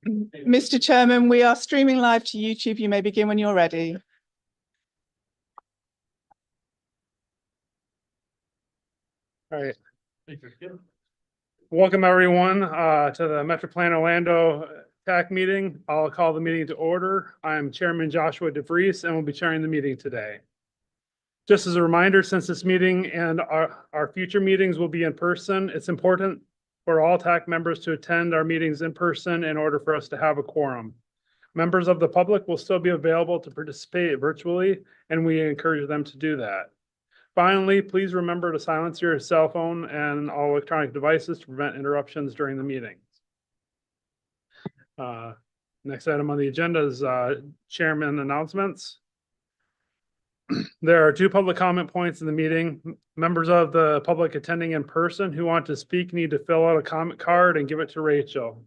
Mr. Chairman, we are streaming live to YouTube. You may begin when you're ready. All right. Welcome everyone to the Metro Plan Orlando TAC meeting. I'll call the meeting to order. I'm Chairman Joshua DeVries and will be chairing the meeting today. Just as a reminder, since this meeting and our future meetings will be in person, it's important for all TAC members to attend our meetings in person in order for us to have a quorum. Members of the public will still be available to participate virtually, and we encourage them to do that. Finally, please remember to silence your cell phone and all electronic devices to prevent interruptions during the meeting. Next item on the agenda is chairman announcements. There are 2 public comment points in the meeting. Members of the public attending in person who want to speak need to fill out a comment card and give it to Rachel.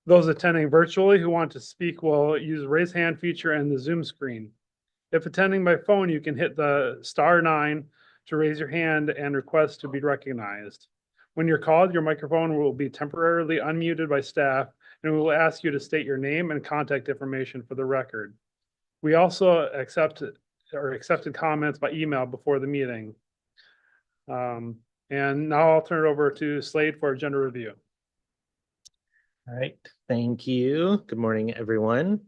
Those attending virtually who want to speak will use the raise hand feature and the Zoom screen. If attending by phone, you can hit the *9 to raise your hand and request to be recognized. When you're called, your microphone will be temporarily unmuted by staff, and we will ask you to state your name and contact information for the record. We also accepted comments by email before the meeting. And now I'll turn it over to Slade for agenda review. All right, thank you. Good morning, everyone.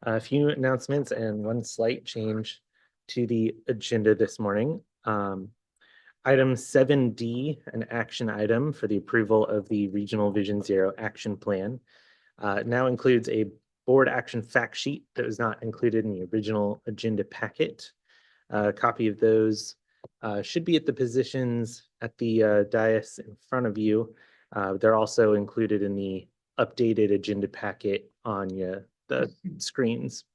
A few announcements and one slight change to the agenda this morning. Item 7D, an action item for the approval of the Regional Vision Zero Action Plan, now includes a board action fact sheet that was not included in the original agenda packet. A copy of those should be at the positions at the dais in front of you. They're also included in the updated agenda packet on the screens.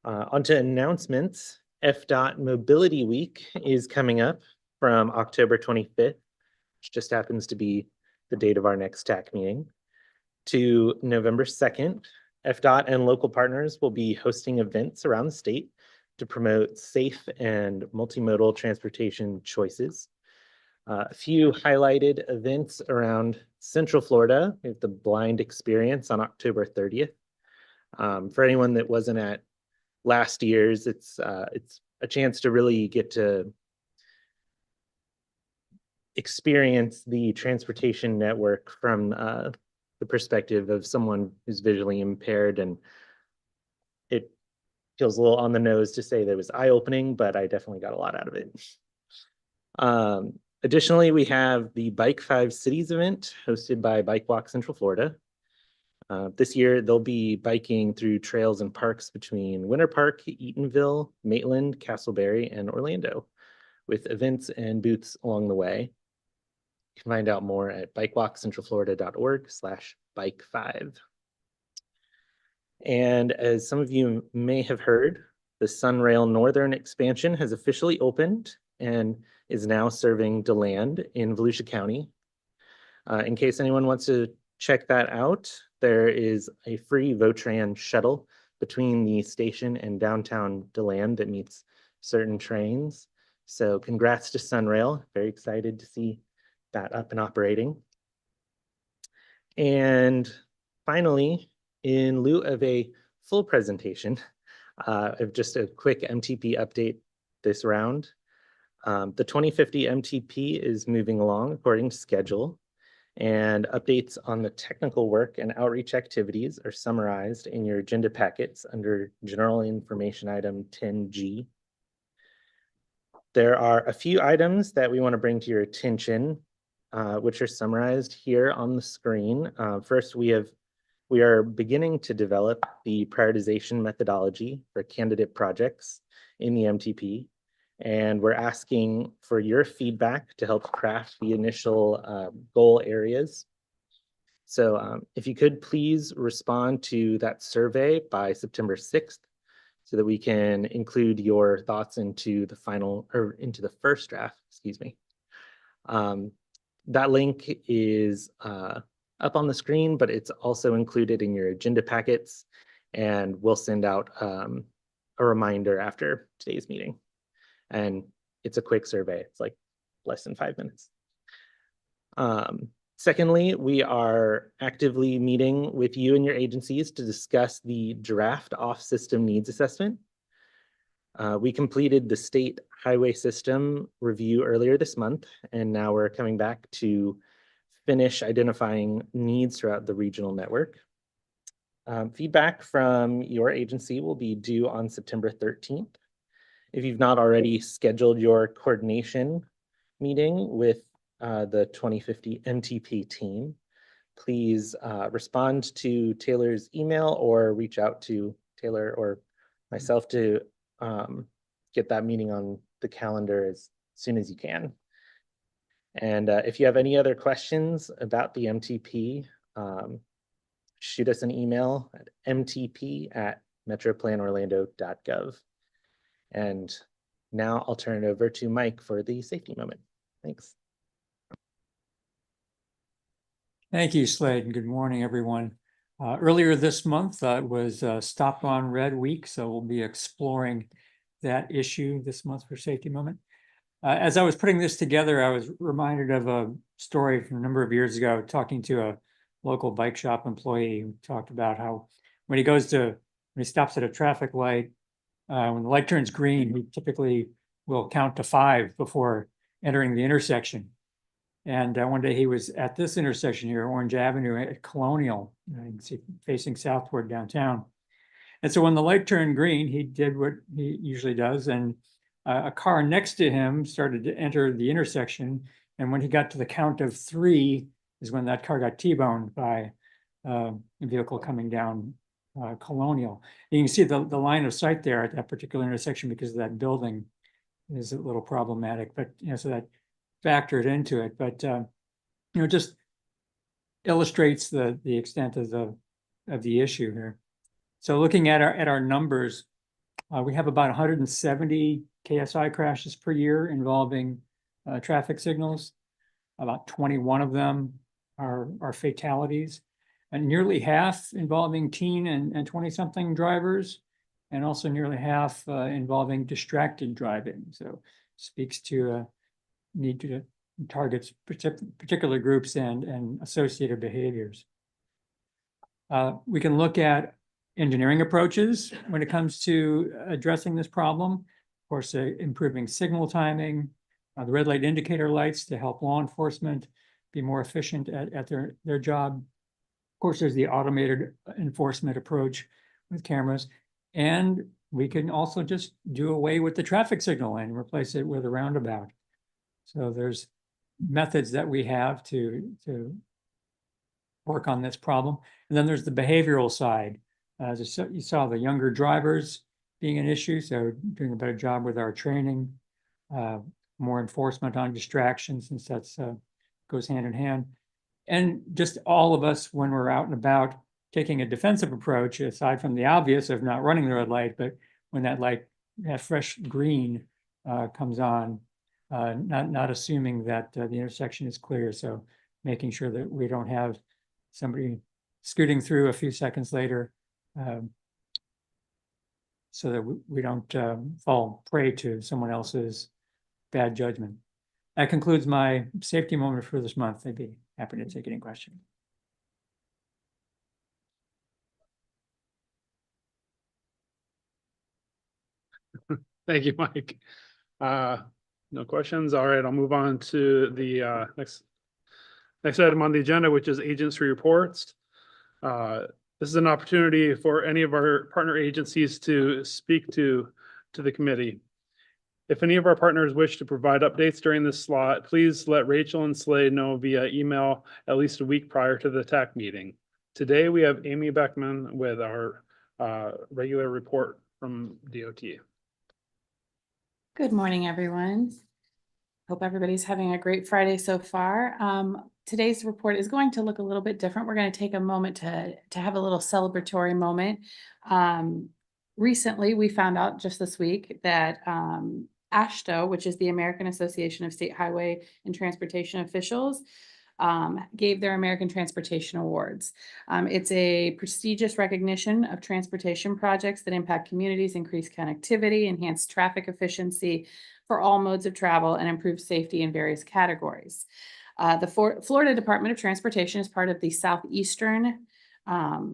Onto announcements. FDOT Mobility Week is coming up from October 25th, which just happens to be the date of our next TAC meeting, to November 2nd. FDOT and local partners will be hosting events around the state to promote safe and multimodal transportation choices. A few highlighted events around Central Florida. We have the Blind Experience on October 30th. For anyone that wasn't at last year's, it's a chance to really get to experience the transportation network from the perspective of someone who's visually impaired, and it feels a little on the nose to say that it was eye-opening, but I definitely got a lot out of it. Additionally, we have the Bike 5 Cities event hosted by Bike Walk Central Florida. This year, they'll be biking through trails and parks between Winter Park, Eatonville, Maitland, Castleberry, and Orlando, with events and booths along the way. You can find out more at bikewalkcentralflorida.org/bike5. And as some of you may have heard, the Sunrail Northern expansion has officially opened and is now serving DeLand in Volusia County. In case anyone wants to check that out, there is a free Votran shuttle between the station and downtown DeLand that meets certain trains. So congrats to Sunrail. Very excited to see that up and operating. And finally, in lieu of a full presentation, of just a quick MTP update this round. The 2050 MTP is moving along according to schedule, and updates on the technical work and outreach activities are summarized in your agenda packets under General Information Item 10G. There are a few items that we want to bring to your attention, which are summarized here on the screen. First, we are beginning to develop the prioritization methodology for candidate projects in the MTP, and we're asking for your feedback to help craft the initial goal areas. So if you could please respond to that survey by September 6th so that we can include your thoughts into the final, or into the first draft, excuse me. That link is up on the screen, but it's also included in your agenda packets, and we'll send out a reminder after today's meeting. And it's a quick survey. It's like less than 5 minutes. Secondly, we are actively meeting with you and your agencies to discuss the draft off-system needs assessment. We completed the state highway system review earlier this month, and now we're coming back to finish identifying needs throughout the regional network. Feedback from your agency will be due on September 13th. If you've not already scheduled your coordination meeting with the 2050 MTP team, please respond to Taylor's email or reach out to Taylor or myself to get that meeting on the calendar as soon as you can. And if you have any other questions about the MTP, shoot us an email at mtp@metroplanorlando.gov. And now I'll turn it over to Mike for the safety moment. Thanks. Thank you, Slade, and good morning, everyone. Earlier this month was Stop on Red Week, so we'll be exploring that issue this month for Safety Moment. As I was putting this together, I was reminded of a story from a number of years ago, talking to a local bike shop employee who talked about how when he stops at a traffic light, when the light turns green, he typically will count to 5 before entering the intersection. And one day he was at this intersection here, Orange Avenue at Colonial, you can see facing southward downtown. And so when the light turned green, he did what he usually does, and a car next to him started to enter the intersection. And when he got to the count of 3 is when that car got T-boned by a vehicle coming down Colonial. You can see the line of sight there at that particular intersection because of that building is a little problematic, but so that factored into it, but just illustrates the extent of the issue here. So looking at our numbers, we have about 170 KSI crashes per year involving traffic signals. About 21 of them are fatalities, and nearly half involving teen and 20-something drivers, and also nearly half involving distracted driving. So speaks to need to target particular groups and associated behaviors. We can look at engineering approaches when it comes to addressing this problem. Of course, improving signal timing, the red light indicator lights to help law enforcement be more efficient at their job. Of course, there's the automated enforcement approach with cameras, and we can also just do away with the traffic signal and replace it with a roundabout. So there's methods that we have to work on this problem. And then there's the behavioral side. You saw the younger drivers being an issue, so doing a better job with our training, more enforcement on distractions, since that's goes hand in hand. And just all of us, when we're out and about, taking a defensive approach, aside from the obvious of not running the red light, but when that fresh green comes on, not assuming that the intersection is clear. So making sure that we don't have somebody scooting through a few seconds later, so that we don't fall prey to someone else's bad judgment. That concludes my safety moment for this month. I'd be happy to take any questions. Thank you, Mike. No questions. All right, I'll move on to the next item on the agenda, which is agency reports. This is an opportunity for any of our partner agencies to speak to the committee. If any of our partners wish to provide updates during this slot, please let Rachel and Slade know via email at least a week prior to the TAC meeting. Today, we have Amy Beckman with our regular report from DOT. Good morning, everyone. Hope everybody's having a great Friday so far. Today's report is going to look a little bit different. We're going to take a moment to have a little celebratory moment. Recently, we found out just this week that AASHTO, which is the American Association of State Highway and Transportation Officials, gave their American Transportation Awards. It's a prestigious recognition of transportation projects that impact communities, increase connectivity, enhance traffic efficiency for all modes of travel, and improve safety in various categories. The Florida Department of Transportation is part of the southeastern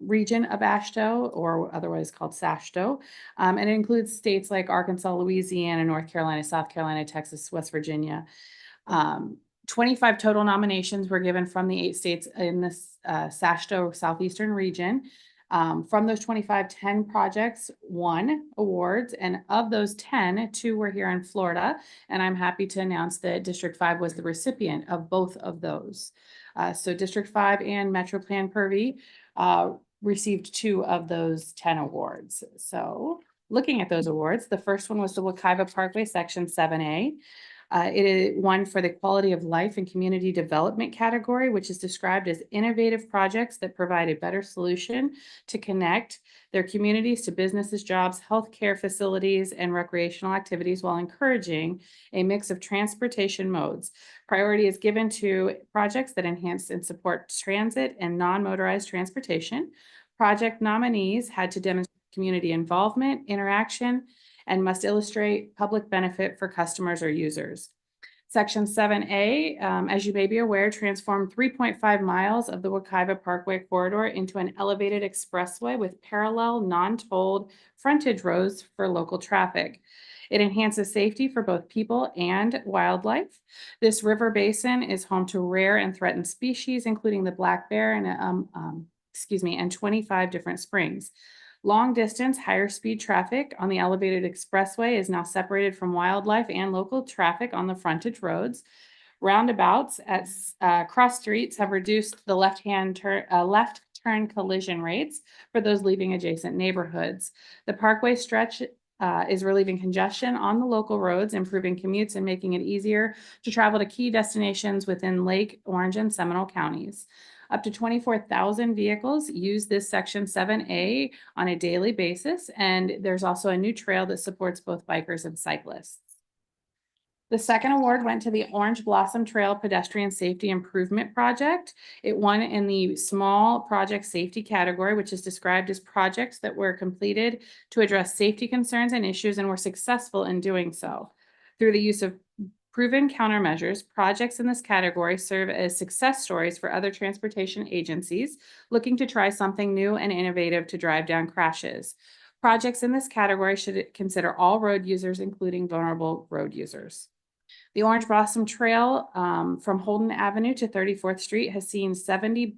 region of AASHTO, or otherwise called SASHTO. And it includes states like Arkansas, Louisiana, North Carolina, South Carolina, Texas, West Virginia. 25 total nominations were given from the 8 states in this SASHTO southeastern region. From those 25, 10 projects won awards, and of those 10, 2 were here in Florida. And I'm happy to announce that District 5 was the recipient of both of those. So District 5 and Metro Plan Purvey received 2 of those 10 awards. So looking at those awards, the first one was the Wekiva Parkway Section 7A. It is one for the quality of life and community development category, which is described as innovative projects that provide a better solution to connect their communities to businesses, jobs, healthcare facilities, and recreational activities while encouraging a mix of transportation modes. Priority is given to projects that enhance and support transit and non-motorized transportation. Project nominees had to demonstrate community involvement, interaction, and must illustrate public benefit for customers or users. Section 7A, as you may be aware, transformed 3.5 miles of the Wekiva Parkway corridor into an elevated expressway with parallel non-tolled frontage roads for local traffic. It enhances safety for both people and wildlife. This river basin is home to rare and threatened species, including the black bear and 25 different springs. Long distance, higher speed traffic on the elevated expressway is now separated from wildlife and local traffic on the frontage roads. Roundabouts at cross streets have reduced the left turn collision rates for those leaving adjacent neighborhoods. The parkway stretch is relieving congestion on the local roads, improving commutes and making it easier to travel to key destinations within Lake, Orange, and Seminole counties. Up to 24,000 vehicles use this Section 7A on a daily basis, and there's also a new trail that supports both bikers and cyclists. The second award went to the Orange Blossom Trail Pedestrian Safety Improvement Project. It won in the small project safety category, which is described as projects that were completed to address safety concerns and issues and were successful in doing so. Through the use of proven countermeasures, projects in this category serve as success stories for other transportation agencies looking to try something new and innovative to drive down crashes. Projects in this category should consider all road users, including vulnerable road users. The Orange Blossom Trail from Holden Avenue to 34th Street has seen 70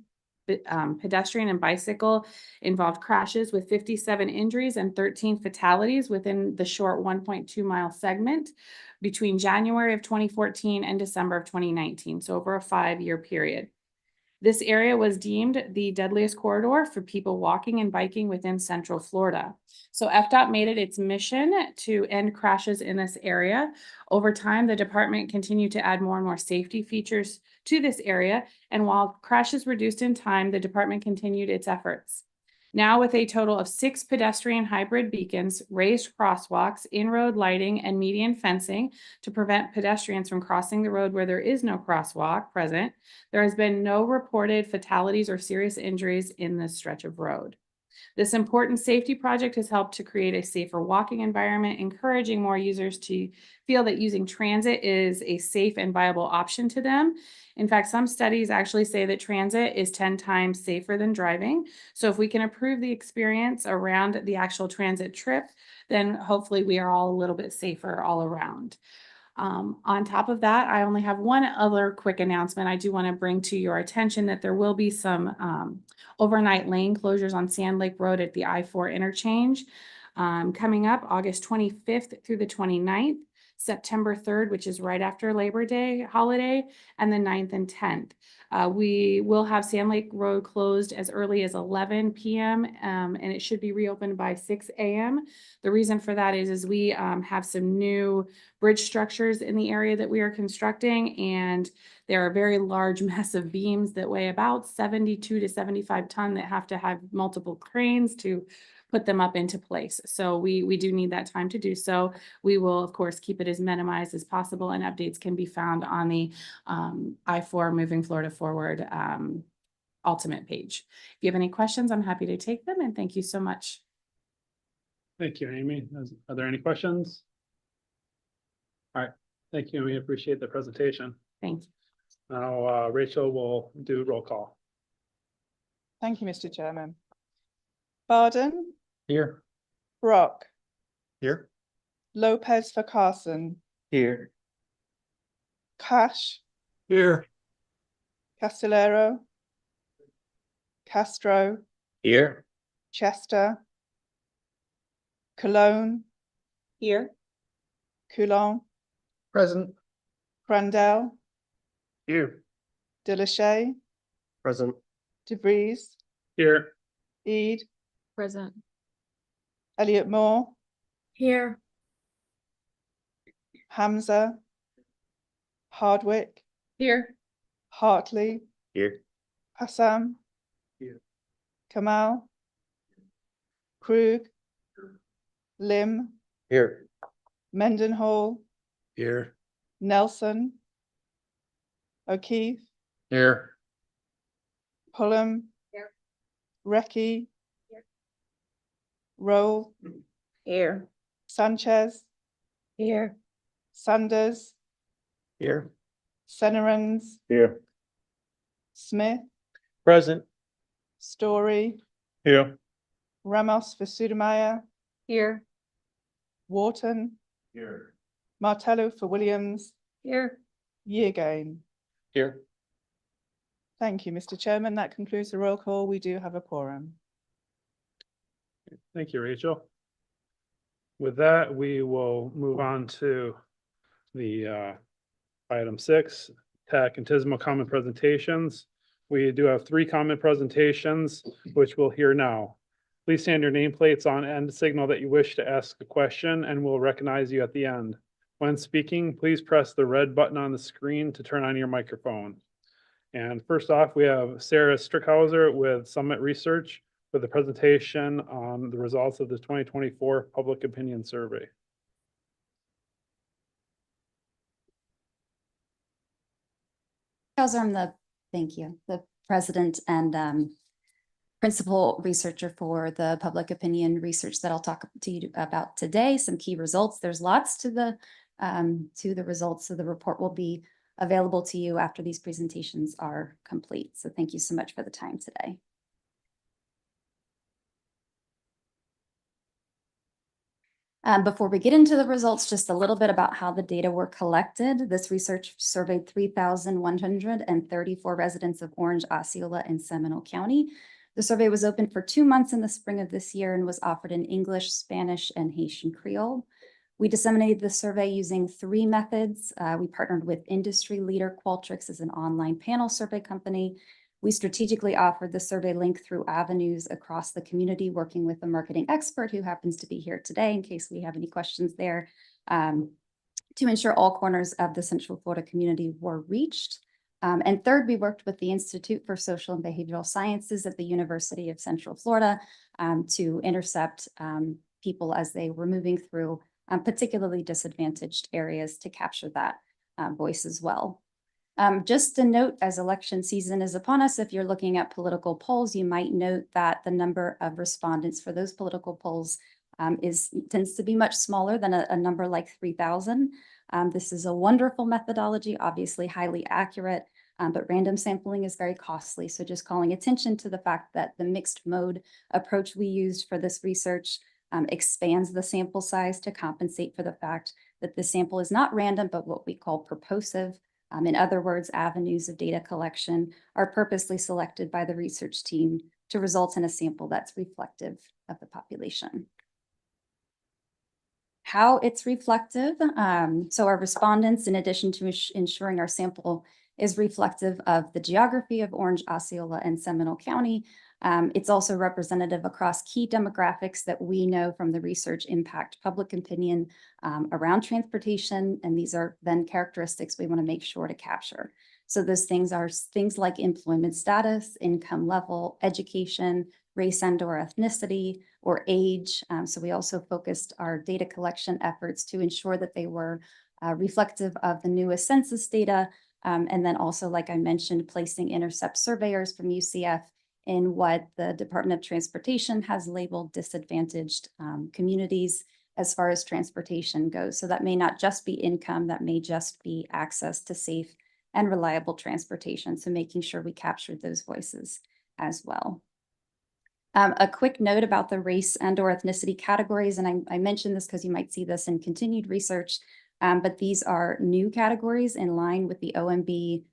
pedestrian and bicycle involved crashes with 57 injuries and 13 fatalities within the short 1.2 mile segment between January of 2014 and December of 2019, so over a 5-year period. This area was deemed the deadliest corridor for people walking and biking within Central Florida. So FDOT made it its mission to end crashes in this area. Over time, the department continued to add more and more safety features to this area. And while crashes reduced in time, the department continued its efforts. Now with a total of 6 pedestrian hybrid beacons, raised crosswalks, in-road lighting, and median fencing to prevent pedestrians from crossing the road where there is no crosswalk present, there has been no reported fatalities or serious injuries in this stretch of road. This important safety project has helped to create a safer walking environment, encouraging more users to feel that using transit is a safe and viable option to them. In fact, some studies actually say that transit is 10 times safer than driving. So if we can improve the experience around the actual transit trip, then hopefully we are all a little bit safer all around. On top of that, I only have one other quick announcement. I do want to bring to your attention that there will be some overnight lane closures on Sand Lake Road at the I-4 interchange coming up August 25th through the 29th, September 3rd, which is right after Labor Day holiday, and the 9th and 10th. We will have Sand Lake Road closed as early as 11 p.m. And it should be reopened by 6 a.m. The reason for that is we have some new bridge structures in the area that we are constructing, and there are very large massive beams that weigh about 72 to 75 ton that have to have multiple cranes to put them up into place. So we do need that time to do so. We will, of course, keep it as minimized as possible, and updates can be found on the I-4 Moving Florida Forward ultimate page. If you have any questions, I'm happy to take them, and thank you so much. Thank you, Amy. Are there any questions? All right, thank you. We appreciate the presentation. Thank you. Now, Rachel will do roll call. Thank you, Mr. Chairman. Barden, Here. Brock, Here. Lopez for Carson, Here. Cash, Here. Castillero, Castro, Here. Chester, Cologne, Here. Coulon, Present. Crandell, Here. Delachey, Present. DeVries, Here. Ede, Present. Elliot Moore, Here. Hamza, Hardwick, Here. Hartley, Here. Hassam, Here. Kamal, Krug, Lim, Here. Mendenhall, Here. Nelson, O'Keefe, Here. Pullum, Here. Recky, Here. Roll, Here. Sanchez, Here. Sanders, Here. Senerans, Here. Smith, Present. Story, Here. Ramos for Sotomayor, Here. Wharton, Here. Martello for Williams, Here. Yeargain. Here. Thank you, Mr. Chairman. That concludes the roll call. We do have a quorum. Thank you, Rachel. With that, we will move on to the item 6, TAC and TISMO comment presentations. We do have 3 comment presentations, which we'll hear now. Please stand your nameplates on end, signal that you wish to ask a question, and we'll recognize you at the end. When speaking, please press the red button on the screen to turn on your microphone. And first off, we have Sarah Strickhauser with Summit Research with a presentation on the results of the 2024 Public Opinion Survey. Thank you, the president and principal researcher for the public opinion research that I'll talk to you about today. Some key results. There's lots to the results, so the report will be available to you after these presentations are complete. So thank you so much for the time today. Before we get into the results, just a little bit about how the data were collected. This research surveyed 3,134 residents of Orange, Osceola, and Seminole County. The survey was open for 2 months in the spring of this year and was offered in English, Spanish, and Haitian Creole. We disseminated the survey using 3 methods. We partnered with industry leader Qualtrics as an online panel survey company. We strategically offered the survey link through avenues across the community, working with a marketing expert who happens to be here today in case we have any questions there, to ensure all corners of the Central Florida community were reached. And third, we worked with the Institute for Social and Behavioral Sciences at the University of Central Florida to intercept people as they were moving through particularly disadvantaged areas to capture that voice as well. Just a note, as election season is upon us, if you're looking at political polls, you might note that the number of respondents for those political polls tends to be much smaller than a number like 3,000. This is a wonderful methodology, obviously highly accurate, but random sampling is very costly. So just calling attention to the fact that the mixed mode approach we used for this research expands the sample size to compensate for the fact that the sample is not random, but what we call purposive. In other words, avenues of data collection are purposely selected by the research team to result in a sample that's reflective of the population. How it's reflective. So our respondents, in addition to ensuring our sample is reflective of the geography of Orange, Osceola, and Seminole County, it's also representative across key demographics that we know from the research impact public opinion around transportation. And these are then characteristics we want to make sure to capture. So those things are things like employment status, income level, education, race and/or ethnicity, or age. So we also focused our data collection efforts to ensure that they were reflective of the newest census data. And then also, like I mentioned, placing intercept surveyors from UCF in what the Department of Transportation has labeled disadvantaged communities as far as transportation goes. So that may not just be income, that may just be access to safe and reliable transportation. So making sure we captured those voices as well. A quick note about the race and/or ethnicity categories, and I mentioned this because you might see this in continued research, but these are new categories in line with the OMB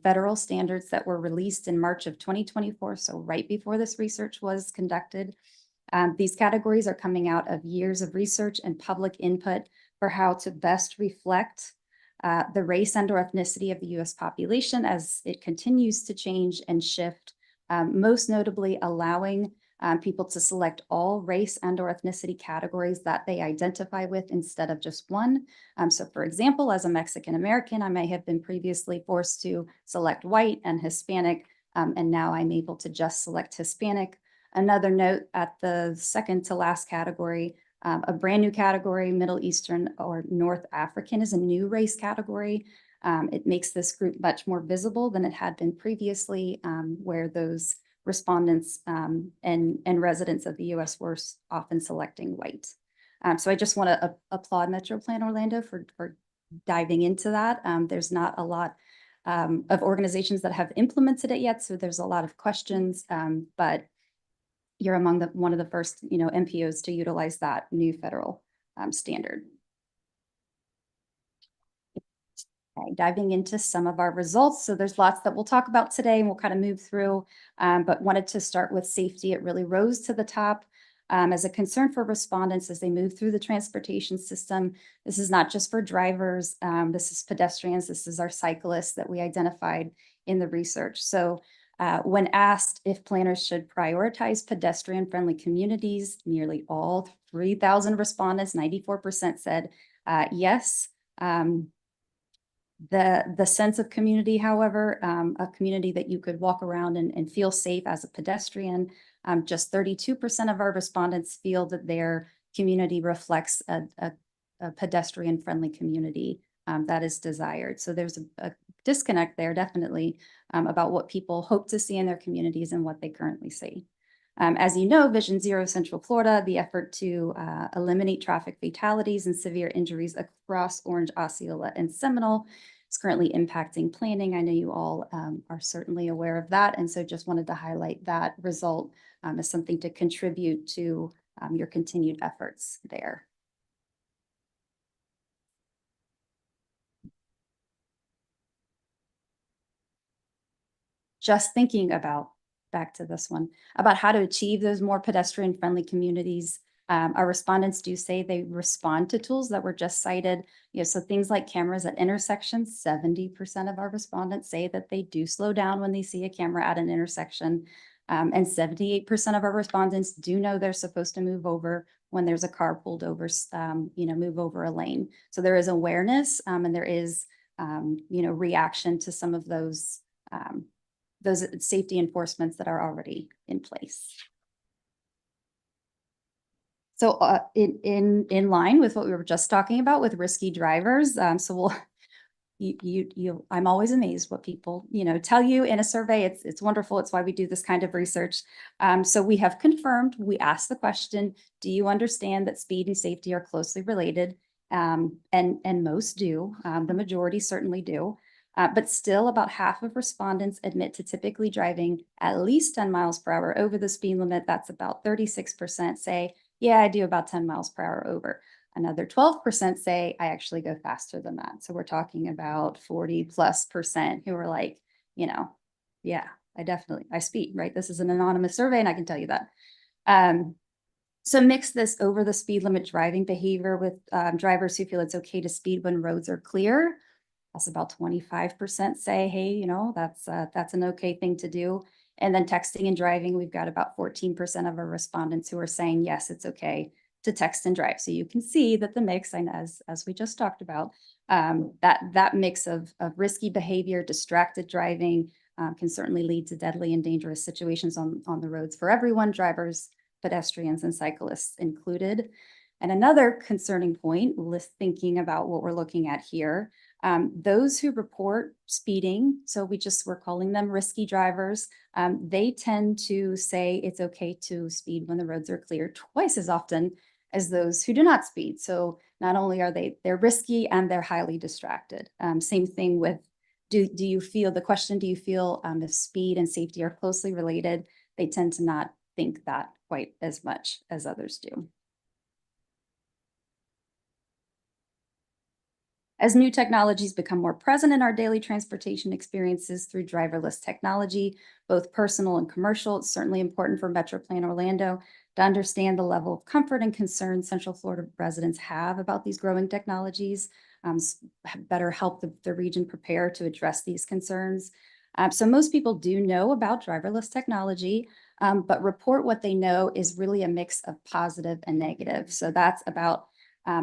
federal standards that were released in March of 2024, so right before this research was conducted. These categories are coming out of years of research and public input for how to best reflect the race and/or ethnicity of the US population as it continues to change and shift, most notably allowing people to select all race and/or ethnicity categories that they identify with instead of just one. So for example, as a Mexican American, I may have been previously forced to select white and Hispanic, and now I'm able to just select Hispanic. Another note at the second to last category, a brand new category, Middle Eastern or North African is a new race category. It makes this group much more visible than it had been previously, where those respondents and residents of the US were often selecting white. So I just want to applaud Metro Plan Orlando for diving into that. There's not a lot of organizations that have implemented it yet, so there's a lot of questions, but you're among one of the first, MPOs to utilize that new federal standard. Okay, diving into some of our results. So there's lots that we'll talk about today and we'll kind of move through, but wanted to start with safety. It really rose to the top as a concern for respondents as they move through the transportation system. This is not just for drivers, this is pedestrians, this is our cyclists that we identified in the research. So when asked if planners should prioritize pedestrian-friendly communities, nearly all 3,000 respondents, 94% said yes. The sense of community, however, a community that you could walk around and feel safe as a pedestrian, just 32% of our respondents feel that their community reflects a pedestrian-friendly community that is desired. So there's a disconnect there, definitely, about what people hope to see in their communities and what they currently see. As you know, Vision Zero Central Florida, the effort to eliminate traffic fatalities and severe injuries across Orange, Osceola, and Seminole is currently impacting planning. I know you all are certainly aware of that, and so just wanted to highlight that result as something to contribute to your continued efforts there. Just thinking about, back to this one, about how to achieve those more pedestrian-friendly communities. Our respondents do say they respond to tools that were just cited. So things like cameras at intersections, 70% of our respondents say that they do slow down when they see a camera at an intersection. And 78% of our respondents do know they're supposed to move over when there's a car pulled over, move over a lane. So there is awareness and there is, reaction to some of those safety enforcements that are already in place. So in line with what we were just talking about with risky drivers, so I'm always amazed what people tell you in a survey. It's wonderful. It's why we do this kind of research. So we have confirmed. We asked the question: do you understand that speed and safety are closely related? And most do. The majority certainly do. But still, about half of respondents admit to typically driving at least 10 miles per hour over the speed limit. That's about 36% say, yeah, I do about 10 miles per hour over. Another 12% say, I actually go faster than that. So we're talking about 40+% who are like, yeah, I speed, right? This is an anonymous survey and I can tell you that. So mix this over the speed limit driving behavior with drivers who feel it's okay to speed when roads are clear. That's about 25% say, hey, that's an okay thing to do. And then texting and driving, we've got about 14% of our respondents who are saying, yes, it's okay to text and drive. So you can see that the mix, and as we just talked about, that mix of risky behavior, distracted driving can certainly lead to deadly and dangerous situations on the roads for everyone, drivers, pedestrians, and cyclists included. And another concerning point, thinking about what we're looking at here, those who report speeding, so we're calling them risky drivers, they tend to say it's okay to speed when the roads are clear twice as often as those who do not speed. So not only are they're risky and they're highly distracted. Same thing with do you feel, the question, do you feel if speed and safety are closely related? They tend to not think that quite as much as others do. As new technologies become more present in our daily transportation experiences through driverless technology, both personal and commercial, it's certainly important for Metro Plan Orlando to understand the level of comfort and concern Central Florida residents have about these growing technologies, better help the region prepare to address these concerns. So most people do know about driverless technology, but report what they know is really a mix of positive and negative. So that's about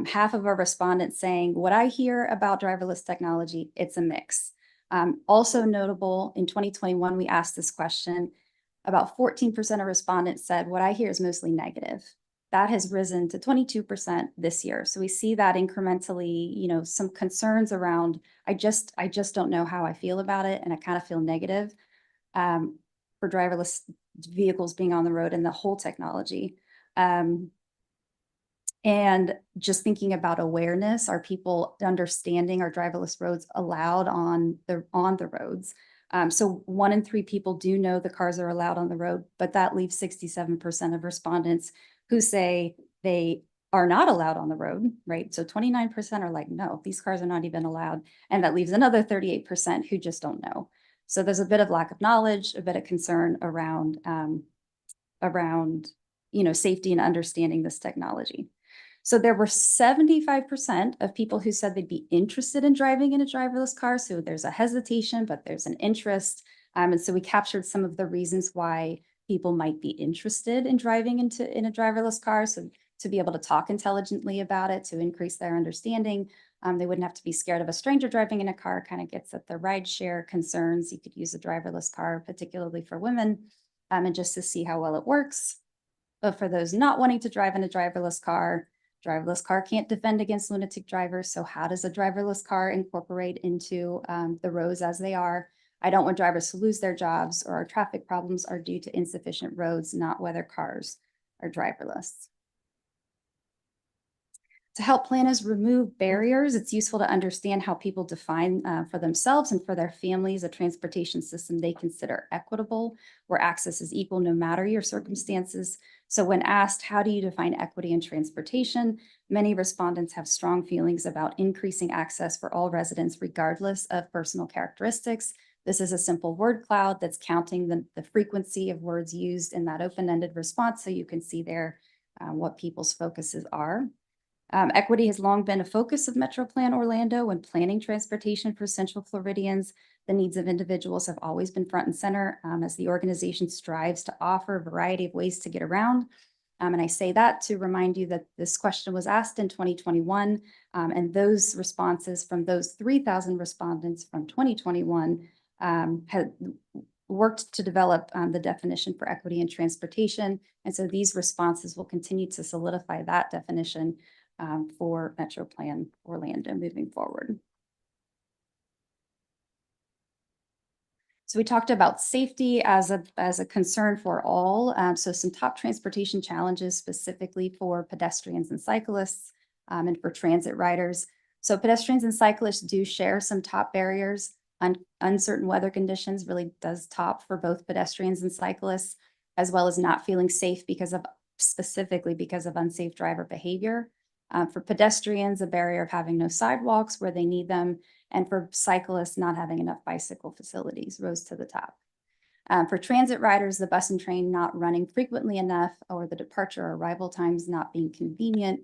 half of our respondents saying, what I hear about driverless technology, it's a mix. Also notable, in 2021, we asked this question, about 14% of respondents said, what I hear is mostly negative. That has risen to 22% this year. So we see that incrementally, you know, some concerns around, I just don't know how I feel about it, and I kind of feel negative for driverless vehicles being on the road and the whole technology. And just thinking about awareness, are people understanding are driverless roads allowed on the roads? So 1 in 3 people do know the cars are allowed on the road, but that leaves 67% of respondents who say they are not allowed on the road, right? So 29% are like, no, these cars are not even allowed. And that leaves another 38% who just don't know. So there's a bit of lack of knowledge, a bit of concern around, you know, safety and understanding this technology. So there were 75% of people who said they'd be interested in driving in a driverless car. So there's a hesitation, but there's an interest. And so we captured some of the reasons why people might be interested in driving in a driverless car. So to be able to talk intelligently about it, to increase their understanding. They wouldn't have to be scared of a stranger driving in a car, kind of gets at the rideshare concerns. You could use a driverless car, particularly for women, and just to see how well it works. But for those not wanting to drive in a driverless car can't defend against lunatic drivers. So how does a driverless car incorporate into the roads as they are? I don't want drivers to lose their jobs, or our traffic problems are due to insufficient roads, not whether cars are driverless. To help planners remove barriers, it's useful to understand how people define for themselves and for their families a transportation system they consider equitable, where access is equal no matter your circumstances. So when asked, how do you define equity in transportation? Many respondents have strong feelings about increasing access for all residents, regardless of personal characteristics. This is a simple word cloud that's counting the frequency of words used in that open-ended response, so you can see there what people's focuses are. Equity has long been a focus of Metro Plan Orlando when planning transportation for Central Floridians. The needs of individuals have always been front and center as the organization strives to offer a variety of ways to get around. And I say that to remind you that this question was asked in 2021, and those responses from those 3,000 respondents from 2021 had worked to develop the definition for equity in transportation. And so these responses will continue to solidify that definition for Metro Plan Orlando moving forward. So we talked about safety as a concern for all. So some top transportation challenges specifically for pedestrians and cyclists and for transit riders. So pedestrians and cyclists do share some top barriers. Uncertain weather conditions really does top for both pedestrians and cyclists, as well as not feeling safe specifically because of unsafe driver behavior. For pedestrians, a barrier of having no sidewalks where they need them, and for cyclists, not having enough bicycle facilities rose to the top. For transit riders, the bus and train not running frequently enough, or the departure or arrival times not being convenient,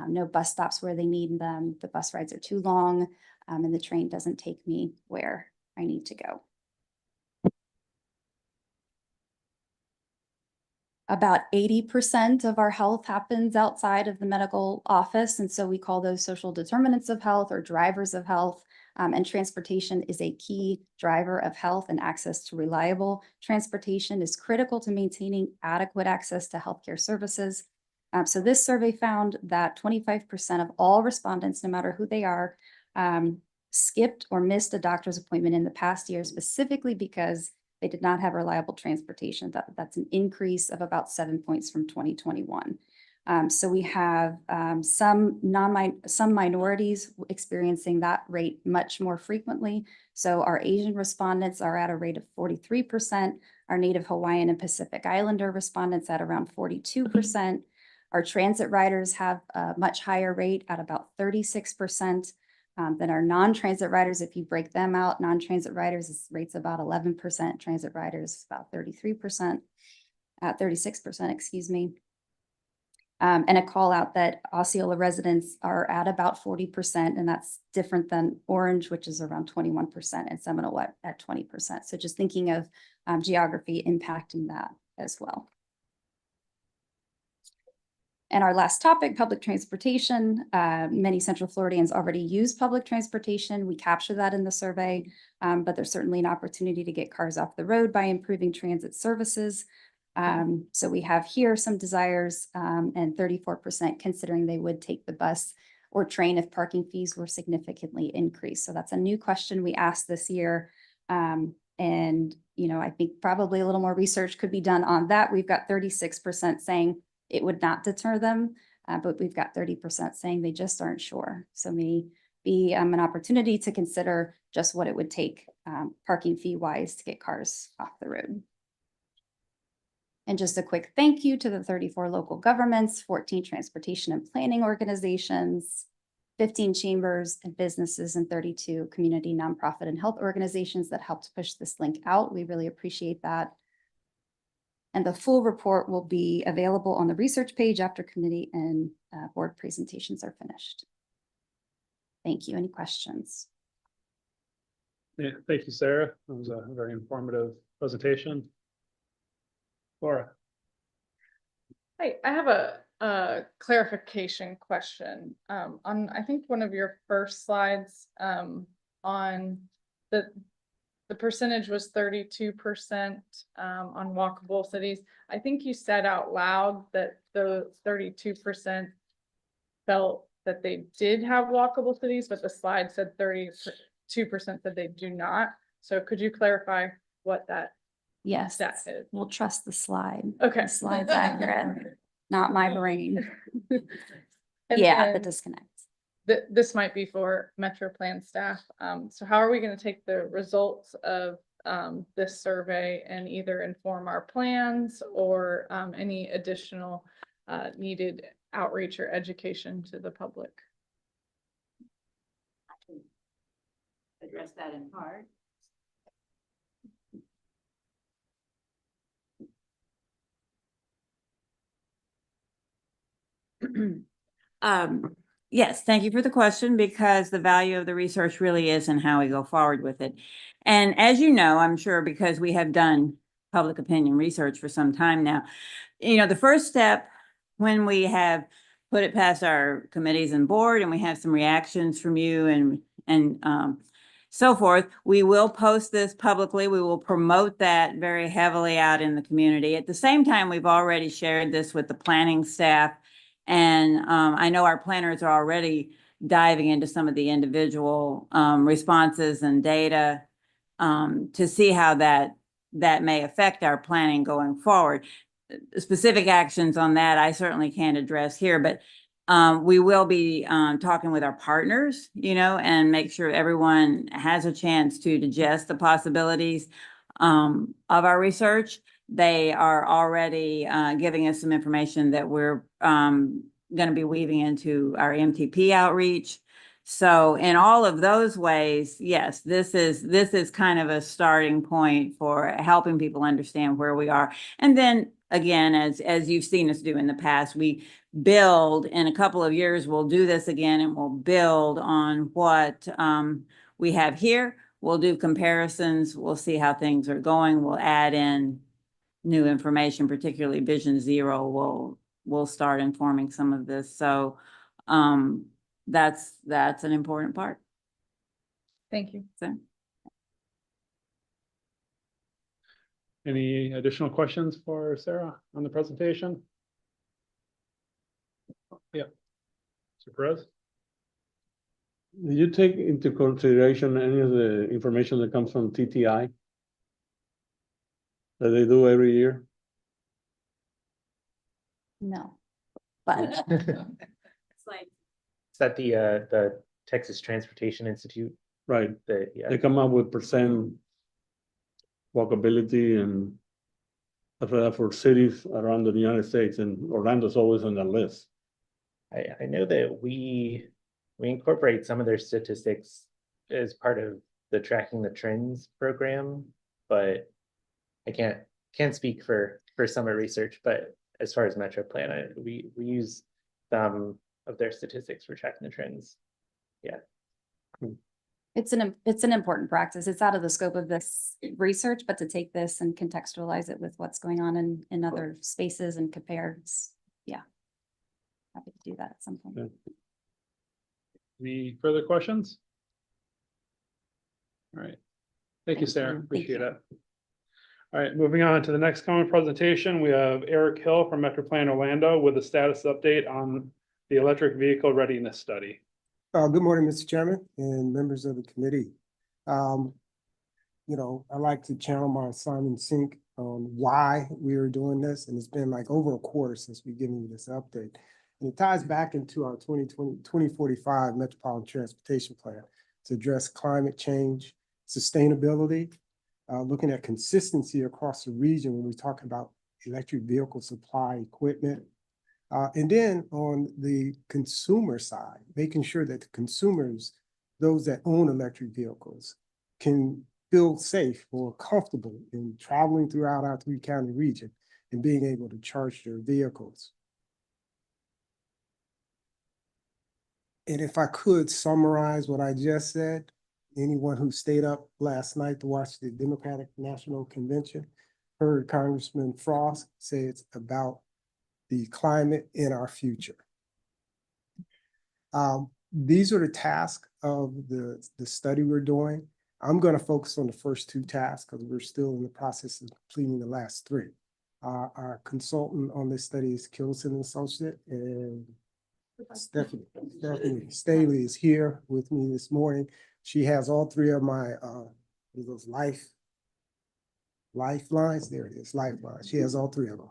no bus stops where they need them, the bus rides are too long, and the train doesn't take me where I need to go. About 80% of our health happens outside of the medical office. And so we call those social determinants of health or drivers of health. And transportation is a key driver of health, and access to reliable transportation is critical to maintaining adequate access to healthcare services. So this survey found that 25% of all respondents, no matter who they are, skipped or missed a doctor's appointment in the past year, specifically because they did not have reliable transportation. That's an increase of about 7 points from 2021. So we have some minorities experiencing that rate much more frequently. So our Asian respondents are at a rate of 43%. Our Native Hawaiian and Pacific Islander respondents at around 42%. Our transit riders have a much higher rate at about 36%. Than our non-transit riders. If you break them out, non-transit riders rates about 11%, transit riders about 33%, 36%, excuse me. And a call out that Osceola residents are at about 40%, and that's different than Orange, which is around 21%, and Seminole at 20%. So just thinking of geography impacting that as well. And our last topic, public transportation. Many Central Floridians already use public transportation. We capture that in the survey, but there's certainly an opportunity to get cars off the road by improving transit services. So we have here some desires, and 34% considering they would take the bus or train if parking fees were significantly increased. So that's a new question we asked this year. And, you know, I think probably a little more research could be done on that. We've got 36% saying it would not deter them, but we've got 30% saying they just aren't sure. So may be an opportunity to consider just what it would take parking fee wise to get cars off the road. And just a quick thank you to the 34 local governments, 14 transportation and planning organizations, 15 chambers and businesses, and 32 community nonprofit and health organizations that helped push this link out. We really appreciate that. And the full report will be available on the research page after committee and board presentations are finished. Thank you. Any questions? Yeah, thank you, Sarah. That was a very informative presentation. Laura. Hi, I have a clarification question. On, I think one of your first slides, on the percentage was 32% on walkable cities. I think you said out loud that the 32% felt that they did have walkable cities, but the slide said 32% said they do not. So could you clarify what that Yes, stat is? we'll trust the slide. Okay. The slide's accurate, not my brain. And Yeah, the then disconnect. this might be for Metro Plan staff. So how are we going to take the results of this survey and either inform our plans or any additional needed outreach or education to the public? Address that in part. Yes, thank you for the question, because the value of the research really is in how we go forward with it. And as you know, I'm sure because we have done public opinion research for some time now, you know, the first step when we have put it past our committees and board and we have some reactions from you and so forth, we will post this publicly. We will promote that very heavily out in the community. At the same time, we've already shared this with the planning staff. And I know our planners are already diving into some of the individual responses and data to see how that may affect our planning going forward. Specific actions on that, I certainly can't address here, but we will be talking with our partners, you know, and make sure everyone has a chance to digest the possibilities of our research. They are already giving us some information that we're going to be weaving into our MTP outreach. So in all of those ways, yes, this is kind of a starting point for helping people understand where we are. And then again, as you've seen us do in the past, we build. In a couple of years, we'll do this again and we'll build on what we have here. We'll do comparisons. We'll see how things are going. We'll add in new information, particularly Vision Zero will start informing some of this. So that's an important part. Thank you. So. Any additional questions for Sarah on the presentation? Yeah. Mr. Perez? Did you take into consideration any of the information that comes from TTI that they do every year? No. but Is that the Texas Transportation Institute? Right, Yeah. they come up with percent walkability and stuff like that for cities around the United States, and Orlando's always on that list. I know that we incorporate some of their statistics as part of the Tracking the Trends program, but I can't speak for Summit Research, but as far as Metro Plan, we use some of their statistics for tracking the trends. Yeah. it's an important practice. It's out of the scope of this research, but to take this and contextualize it with what's going on in other spaces and compare, yeah. Happy to do that at some point. Yeah. Any further questions? All right. Thank you, Thank Sarah. you. Thank Appreciate you. it. All right, moving on to the next common presentation, we have Eric Hill from Metro Plan Orlando with a status update on the electric vehicle readiness study. Good morning, Mr. Chairman and members of the committee. I'd like to channel my Simon Sink on why we are doing this, and it's been like over a quarter since we've given you this update. And it ties back into our 2045 Metropolitan Transportation Plan to address climate change, sustainability, looking at consistency across the region when we talk about electric vehicle supply equipment. And then on the consumer side, making sure that the consumers, those that own electric vehicles, can feel safe or comfortable in traveling throughout our 3-county region and being able to charge their vehicles. And if I could summarize what I just said, anyone who stayed up last night to watch the Democratic National Convention heard Congressman Frost say it's about the climate in our future. These are the tasks of the study we're doing. I'm going to focus on the first 2 tasks because we're still in the process of completing the last 3. Our consultant on this study is Kilson Associate, and Stephanie Staley is here with me this morning. She has all 3 of my those lifelines. There it is, lifelines. She has all 3 of them.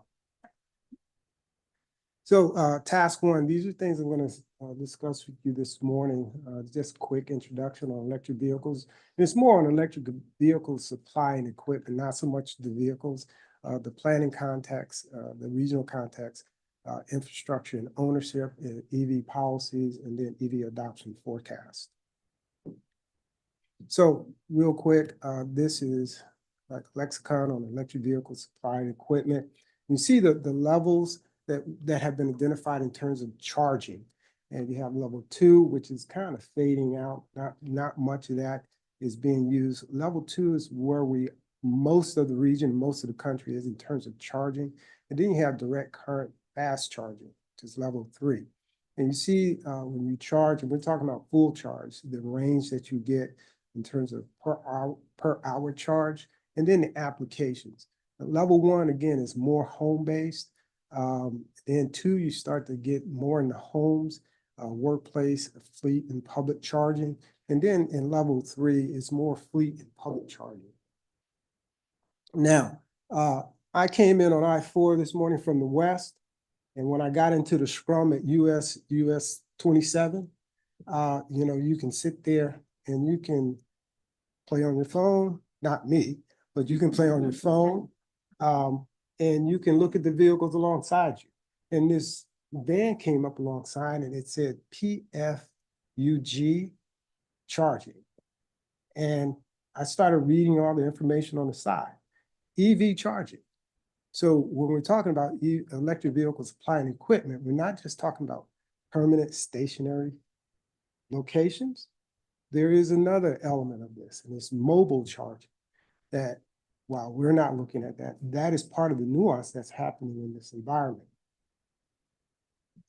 So task 1, these are things I'm going to discuss with you this morning. Just a quick introduction on electric vehicles. And it's more on electric vehicle supply and equipment, not so much the vehicles, the planning context, the regional context, infrastructure and ownership, EV policies, and then EV adoption forecast. So real quick, this is like a lexicon on electric vehicle supply and equipment. You see the levels that have been identified in terms of charging. And you have level 2, which is kind of fading out. Not much of that is being used. Level 2 is where most of the region, most of the country is in terms of charging. And then you have direct current fast charging, which is level 3. And you see when you charge, and we're talking about full charge, the range that you get in terms of per hour charge, and then the applications. Level 1, again, is more home-based. Then 2, you start to get more in the homes, workplace, fleet, and public charging. And then in level 3, it's more fleet and public charging. Now, I came in on I-4 this morning from the west, and when I got into the scrum at US 27, you can sit there and you can play on your phone, not me, but you can play on your phone. And you can look at the vehicles alongside you. And this van came up alongside and it said PFUG charging. And I started reading all the information on the side. EV charging. So when we're talking about electric vehicle supply and equipment, we're not just talking about permanent stationary locations. There is another element of this, and it's mobile charging that, while we're not looking at that, that is part of the nuance that's happening in this environment. In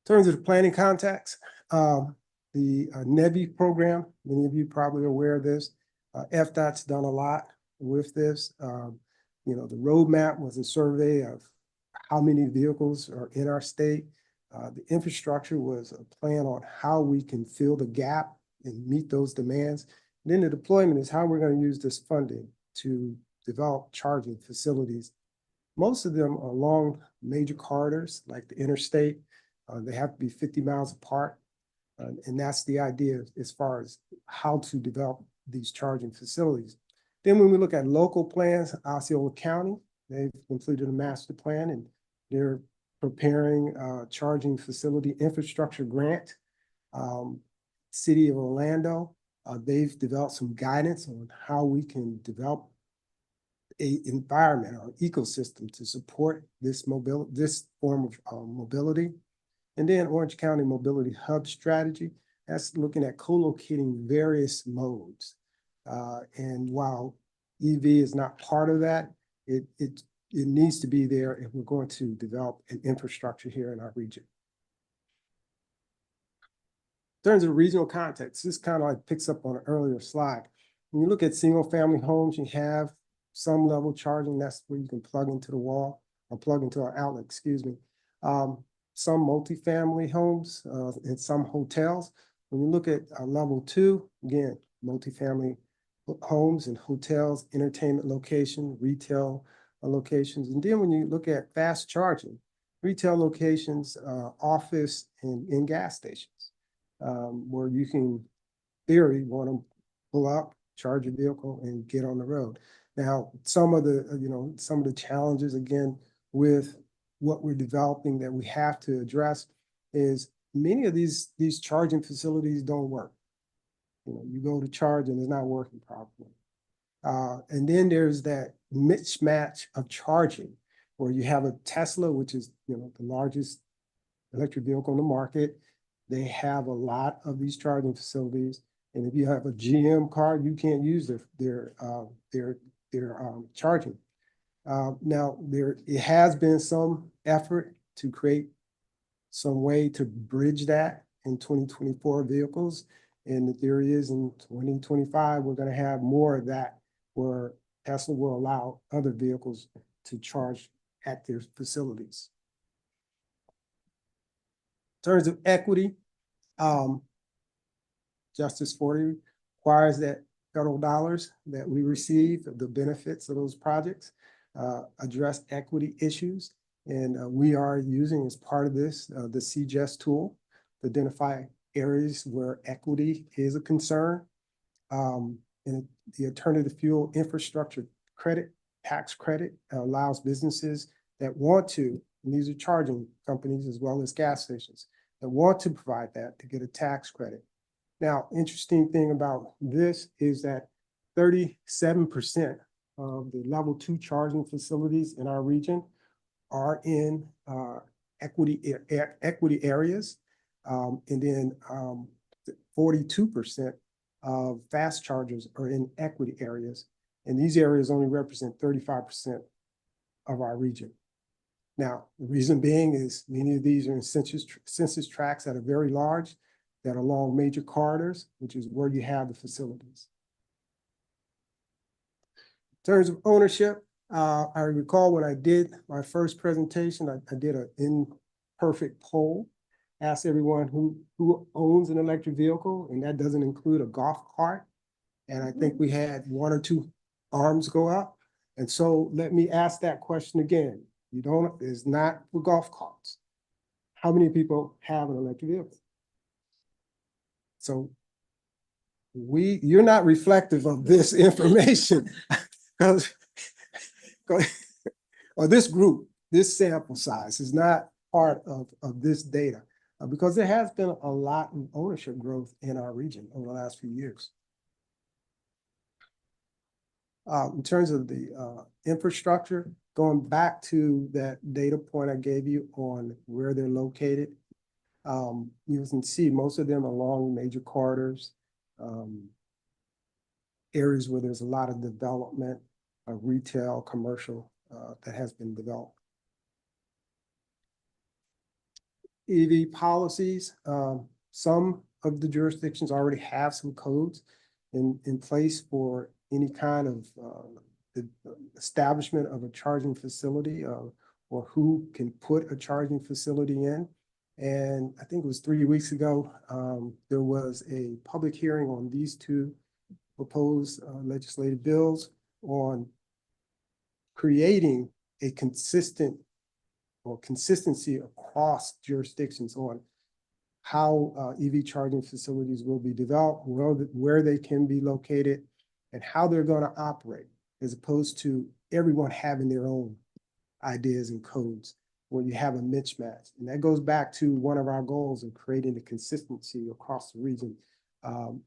terms of the planning context, the NEVI program, many of you probably are aware of this. FDOT's done a lot with this. The roadmap was a survey of how many vehicles are in our state. The infrastructure was a plan on how we can fill the gap and meet those demands. And then the deployment is how we're going to use this funding to develop charging facilities. Most of them are along major corridors like the interstate, They have to be 50 miles apart. And that's the idea as far as how to develop these charging facilities. Then when we look at local plans, Osceola County, they've completed a master plan and they're preparing a charging facility infrastructure grant. City of Orlando, they've developed some guidance on how we can develop a environment or ecosystem to support this form of mobility. And then Orange County Mobility Hub Strategy, that's looking at co-locating various modes. And while EV is not part of that, it needs to be there if we're going to develop an infrastructure here in our region. In terms of regional context, this kind of like picks up on an earlier slide. When you look at single family homes, you have some level charging. That's where you can plug into the wall or plug into an outlet, excuse me. Some multifamily homes and some hotels. When you look at level 2, again, multifamily homes and hotels, entertainment location, retail locations. And then when you look at fast charging, retail locations, office and gas stations. Where you can, theory, want to pull up, charge your vehicle, and get on the road. Now, some of the challenges again with what we're developing that we have to address is many of these charging facilities don't work. You go to charge and it's not working properly. And then there's that mismatch of charging, where you have a Tesla, which is the largest electric vehicle on the market. They have a lot of these charging facilities, and if you have a GM car, you can't use their charging. Now, it has been some effort to create some way to bridge that in 2024 vehicles, and the theory is in 2025 we're going to have more of that, where Tesla will allow other vehicles to charge at their facilities. In terms of equity, Justice 40 requires that federal dollars that we receive, the benefits of those projects, address equity issues. And we are using, as part of this, the CGES tool to identify areas where equity is a concern. And the alternative fuel infrastructure credit, tax credit, allows businesses that want to, and these are charging companies as well as gas stations, that want to provide that to get a tax credit. Now, interesting thing about this is that 37% of the level 2 charging facilities in our region are in equity areas. And then 42% of fast chargers are in equity areas. And these areas only represent 35% of our region. Now, the reason being is many of these are in census tracts that are very large, that are along major corridors, which is where you have the facilities. In terms of ownership, I recall when I did my first presentation, I did an imperfect poll, asked everyone who owns an electric vehicle, and that doesn't include a golf cart. And I think we had 1 or 2 arms go up. And so let me ask that question again. It's not for golf carts. How many people have an electric vehicle? So you're not reflective of this information because or this group, this sample size is not part of this data because there has been a lot of ownership growth in our region over the last few years. In terms of the infrastructure, going back to that data point I gave you on where they're located, you can see most of them along major corridors, areas where there's a lot of development, retail, commercial that has been developed. EV policies, some of the jurisdictions already have some codes in place for any kind of the establishment of a charging facility or who can put a charging facility in. And I think it was 3 weeks ago, there was a public hearing on these 2 proposed legislative bills on creating a consistent or consistency across jurisdictions on how EV charging facilities will be developed, where they can be located, and how they're going to operate, as opposed to everyone having their own ideas and codes where you have a mismatch. And that goes back to one of our goals of creating a consistency across the region,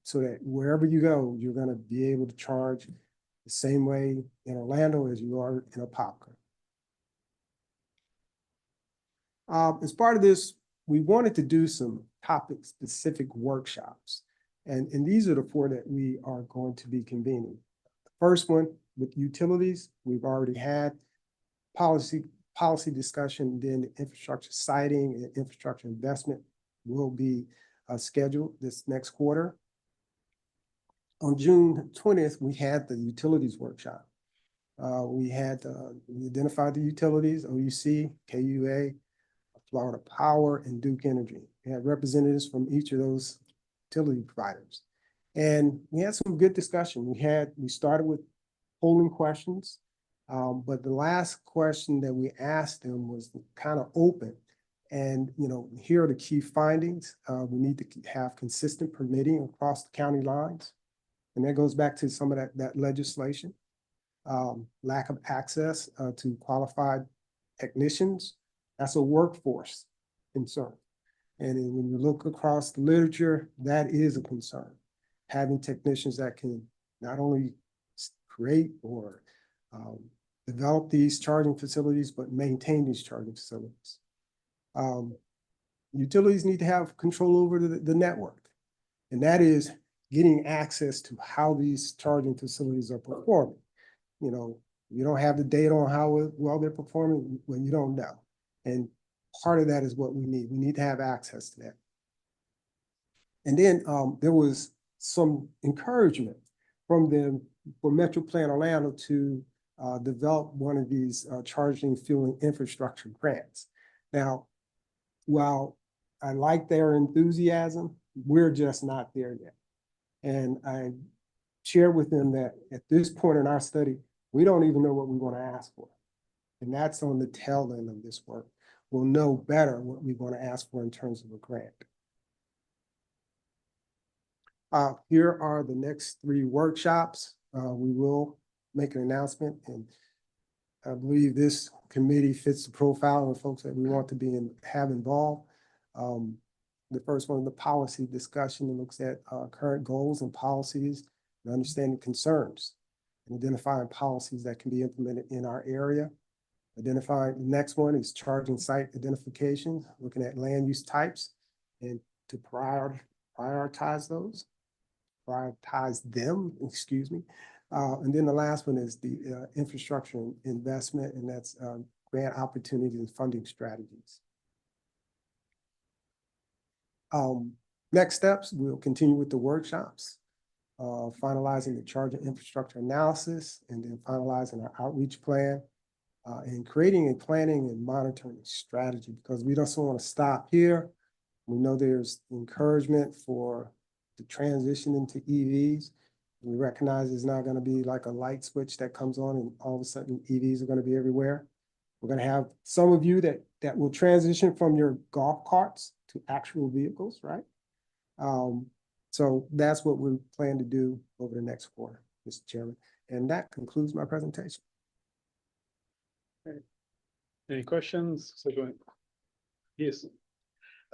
so that wherever you go, you're going to be able to charge the same way in Orlando as you are in Apopka. As part of this, we wanted to do some topic-specific workshops. And these are the 4 that we are going to be convening. The first one with utilities, we've already had policy discussion, then the infrastructure siting and infrastructure investment will be scheduled this next quarter. On June 20th, we had the utilities workshop. We identified the utilities, OUC, KUA, Florida Power, and Duke Energy. We had representatives from each of those utility providers. And we had some good discussion. We started with polling questions, but the last question that we asked them was kind of open. And, here are the key findings. We need to have consistent permitting across the county lines. And that goes back to some of that legislation. Lack of access to qualified technicians. That's a workforce concern. And when you look across the literature, that is a concern. Having technicians that can not only create or develop these charging facilities, but maintain these charging facilities. Utilities need to have control over the network. And that is getting access to how these charging facilities are performing. You don't have the data on how well they're performing when you don't know. And part of that is what we need. We need to have access to that. And then there was some encouragement from them for Metro Plan Orlando to develop one of these charging fueling infrastructure grants. Now, while I like their enthusiasm, we're just not there yet. And I shared with them that at this point in our study, we don't even know what we want to ask for. And that's on the tail end of this work. We'll know better what we want to ask for in terms of a grant. Here are the next 3 workshops. We will make an announcement, and I believe this committee fits the profile of folks that we want to have involved. The first one is the policy discussion that looks at current goals and policies and understanding concerns and identifying policies that can be implemented in our area. The next one is charging site identification, looking at land use types and to prioritize them, excuse me. And then the last one is the infrastructure investment, and that's grant opportunities and funding strategies. Next steps, we'll continue with the workshops, finalizing the charging infrastructure analysis, and then finalizing our outreach plan. And creating a planning and monitoring strategy, because we don't want to stop here. We know there's encouragement for the transition into EVs. We recognize it's not going to be like a light switch that comes on and all of a sudden EVs are going to be everywhere. We're going to have some of you that will transition from your golf carts to actual vehicles, right? So that's what we plan to do over the next quarter, Mr. Chairman. And that concludes my presentation. Any questions? So go ahead. Yes.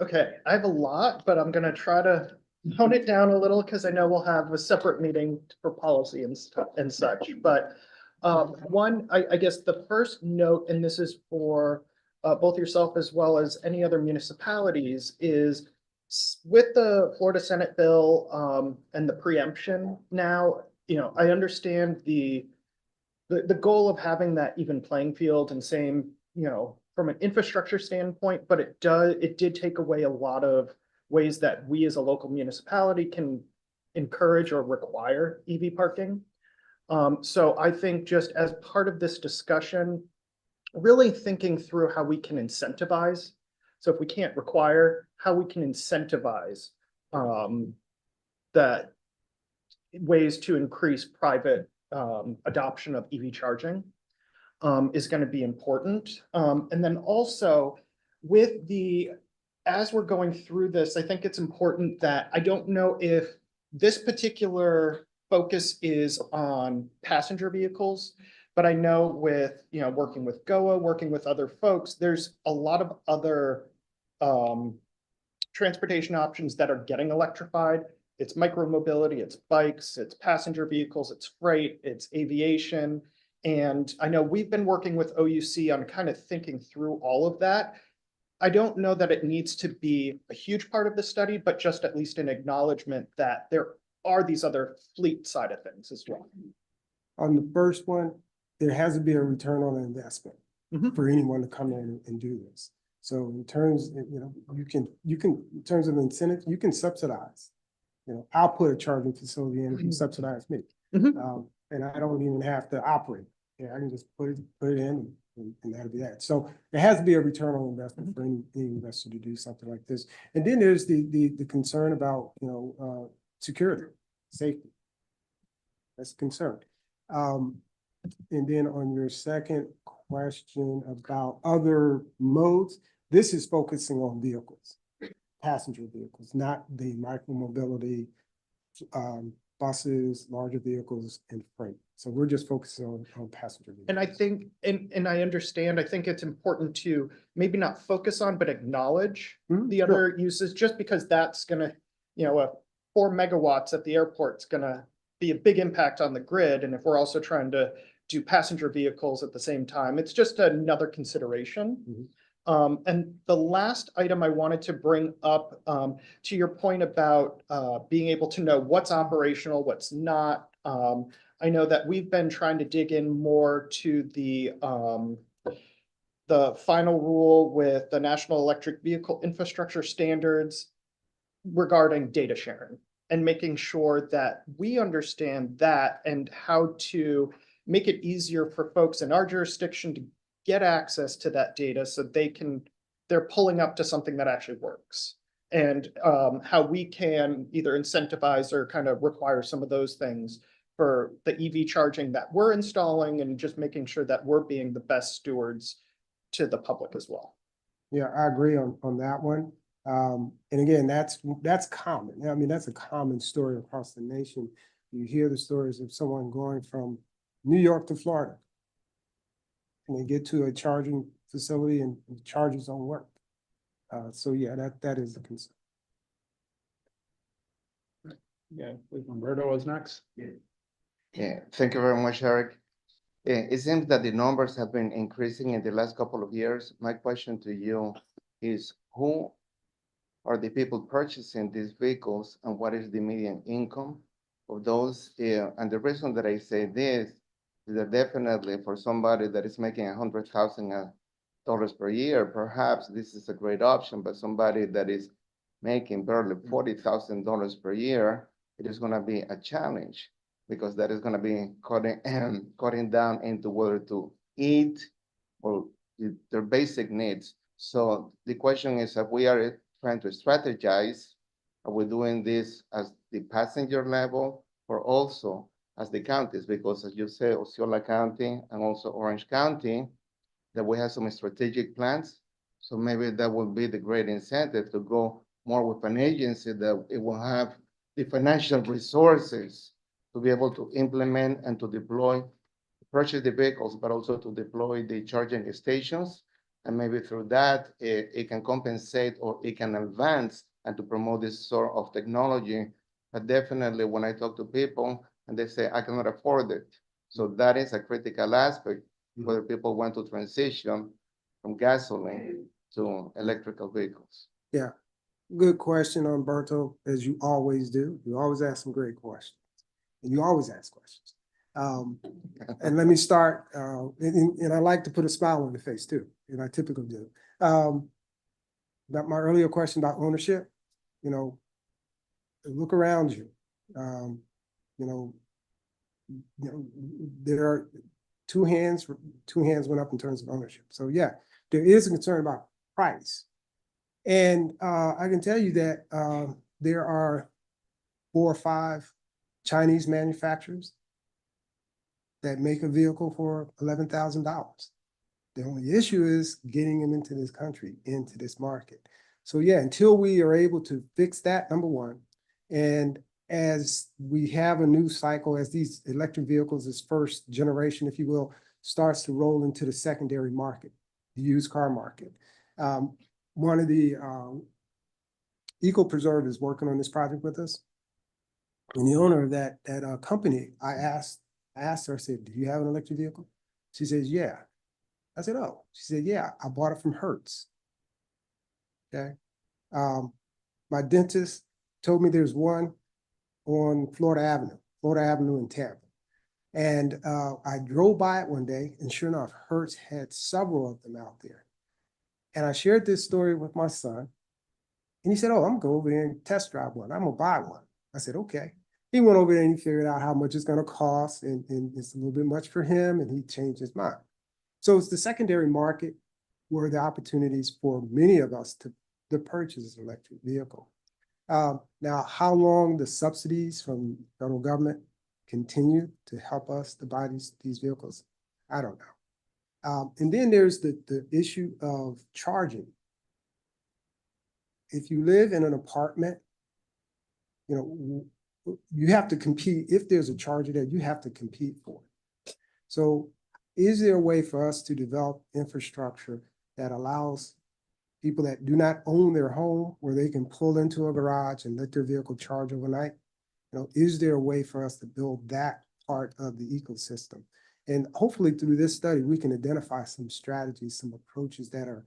Okay, I have a lot, but I'm gonna try to tone it down a little because I know we'll have a separate meeting for policy and stuff and such. But I guess the first note, and this is for both yourself as well as any other municipalities, is with the Florida Senate bill and the preemption now, I understand the goal of having that even playing field and same, from an infrastructure standpoint, but it did take away a lot of ways that we as a local municipality can encourage or require EV parking. So I think just as part of this discussion, really thinking through how we can incentivize. So if we can't require, how we can incentivize that ways to increase private adoption of EV charging. is going to be important. And then also as we're going through this, I think it's important that I don't know if this particular focus is on passenger vehicles, but I know with, working with GOA, working with other folks, there's a lot of other transportation options that are getting electrified. It's micromobility, it's bikes, it's passenger vehicles, it's freight, it's aviation. And I know we've been working with OUC on kind of thinking through all of that. I don't know that it needs to be a huge part of the study, but just at least an acknowledgement that there are these other fleet side of things as well. On the first one, there has to be a return on investment for anyone to come in and do this. So in terms, you can, in terms of incentives, you can subsidize. I'll put a charging facility in if you subsidize me. And I don't even have to operate. Yeah, I can just put it in and that'll be that. So there has to be a return on investment for any investor to do something like this. And then there's the concern about, security, safety. That's a concern. And then on your second question about other modes, this is focusing on vehicles, passenger vehicles, not the micromobility, buses, larger vehicles, and freight. So we're just focusing on passenger vehicles. And I think, and I understand, I think it's important to maybe not focus on, but acknowledge the other uses, just because that's gonna, 4 megawatts at the airport's gonna be a big impact on the grid. And if we're also trying to do passenger vehicles at the same time, it's just another consideration. And the last item I wanted to bring up, to your point about being able to know what's operational, what's not. I know that we've been trying to dig in more to the final rule with the National Electric Vehicle Infrastructure Standards regarding data sharing and making sure that we understand that and how to make it easier for folks in our jurisdiction to get access to that data so they're pulling up to something that actually works. And how we can either incentivize or kind of require some of those things for the EV charging that we're installing, and just making sure that we're being the best stewards to the public as well. Yeah, I agree on that one. And again, that's common. I mean, that's a common story across the nation. You hear the stories of someone going from New York to Florida, and they get to a charging facility and the charges don't work. So yeah, that is a concern. Yeah, I believe Umberto was next. Yeah, thank you very much, Eric. It seems that the numbers have been increasing in the last couple of years. My question to you is, who are the people purchasing these vehicles, and what is the median income of those? And the reason that I say this is that definitely for somebody that is making $100,000 per year, perhaps this is a great option, but somebody that is making barely $40,000 per year, it is going to be a challenge, because that is going to be cutting down into whether to eat or their basic needs. So the question is, if we are trying to strategize, are we doing this as the passenger level or also as the counties? Because as you say, Osceola County and also Orange County, that we have some strategic plans. So maybe that would be the great incentive to go more with an agency that it will have the financial resources to be able to implement and to deploy, purchase the vehicles, but also to deploy the charging stations. And maybe through that, it can compensate or it can advance and to promote this sort of technology. But definitely when I talk to people and they say, I cannot afford it. So that is a critical aspect, whether people want to transition from gasoline to electrical vehicles. Yeah, good question, Umberto, as you always do. You always ask some great questions. And you always ask questions. And let me start, and I like to put a smile on the face too, and I typically do. About my earlier question about ownership, look around you. There are two hands went up in terms of ownership. So yeah, there is a concern about price. And I can tell you that there are 4 or 5 Chinese manufacturers that make a vehicle for $11,000. The only issue is getting them into this country, into this market. So yeah, until we are able to fix that, number one, and as we have a new cycle, as these electric vehicles, this first generation, if you will, starts to roll into the secondary market, the used car market. One of the Eco Preserve is working on this project with us. And the owner of that company, I asked her, I said, do you have an electric vehicle? She says, yeah. I said, oh. She said, yeah, I bought it from Hertz. Okay. My dentist told me there's one on Florida Avenue in Tampa. And I drove by it one day, and sure enough, Hertz had several of them out there. And I shared this story with my son, and he said, oh, I'm gonna go over there and test drive one. I'm gonna buy one. I said, okay. He went over there and he figured out how much it's gonna cost, and it's a little bit much for him, and he changed his mind. So it's the secondary market where the opportunities for many of us to purchase an electric vehicle. Now, how long the subsidies from federal government continue to help us to buy these vehicles, I don't know. And then there's the issue of charging. If you live in an apartment, you know, you have to compete. If there's a charger there, you have to compete for it. So is there a way for us to develop infrastructure that allows people that do not own their home where they can pull into a garage and let their vehicle charge overnight? You know, is there a way for us to build that part of the ecosystem? And hopefully through this study, we can identify some strategies, some approaches that are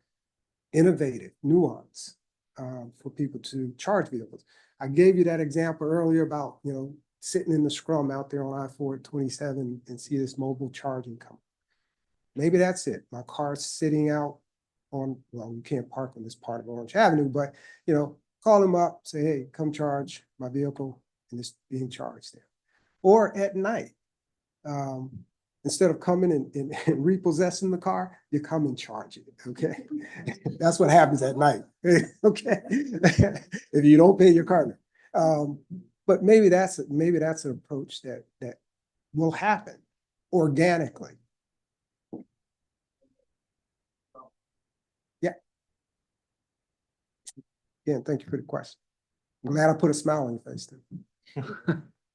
innovative, nuanced for people to charge vehicles. I gave you that example earlier about, you know, sitting in the scrum out there on I-427 and see this mobile charging come. Maybe that's it. My car's sitting out on, well, you can't park on this part of Orange Avenue, but, you know, call them up, say, hey, come charge my vehicle, and it's being charged there. Or at night, instead of coming and repossessing the car, you come and charge it, okay? That's what happens at night, okay? If you don't pay your car. But maybe that's an approach that will happen organically. Yeah. Again, thank you for the question. I'm glad I put a smile on your face too.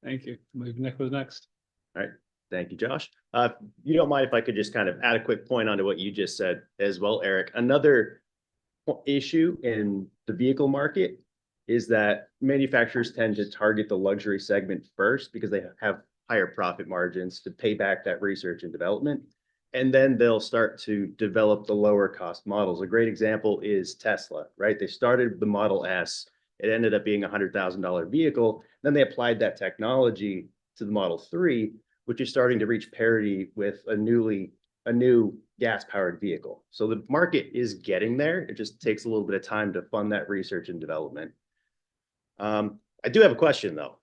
Thank you. Move Nick was next. All right. Thank you, Josh. You don't mind if I could just kind of add a quick point onto what you just said as well, Eric. Another issue in the vehicle market is that manufacturers tend to target the luxury segment first because they have higher profit margins to pay back that research and development. And then they'll start to develop the lower cost models. A great example is Tesla, right? They started the Model S. It ended up being a $100,000 vehicle. Then they applied that technology to the Model 3, which is starting to reach parity with a new gas-powered vehicle. So the market is getting there. It just takes a little bit of time to fund that research and development. I do have a question though.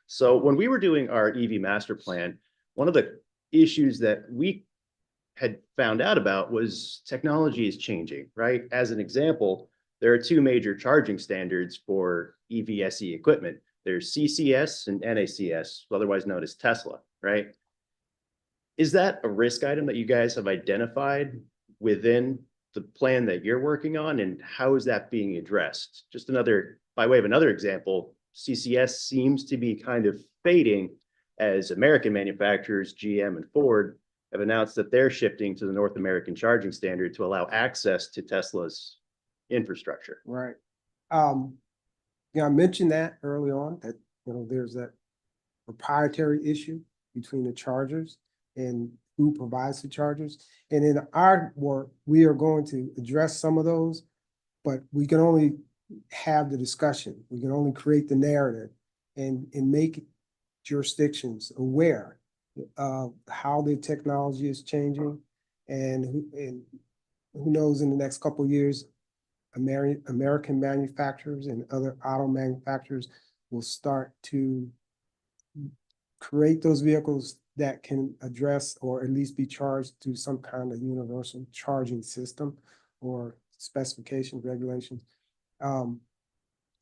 So when we were doing our EV master plan, one of the issues that we had found out about was technology is changing, right? As an example, there are two major charging standards for EVSE equipment. There's CCS and NACS, otherwise known as Tesla, right? Is that a risk item that you guys have identified within the plan that you're working on, and how is that being addressed? Just another, by way of another example, CCS seems to be kind of fading as American manufacturers, GM and Ford, have announced that they're shifting to the North American charging standard to allow access to Tesla's infrastructure. Right. Yeah, I mentioned that early on, that, you know, there's that proprietary issue between the chargers and who provides the chargers. And in our work, we are going to address some of those, but we can only have the discussion. We can only create the narrative and make jurisdictions aware of how the technology is changing, and who knows, in the next couple of years, American manufacturers and other auto manufacturers will start to create those vehicles that can address or at least be charged through some kind of universal charging system or specification regulations.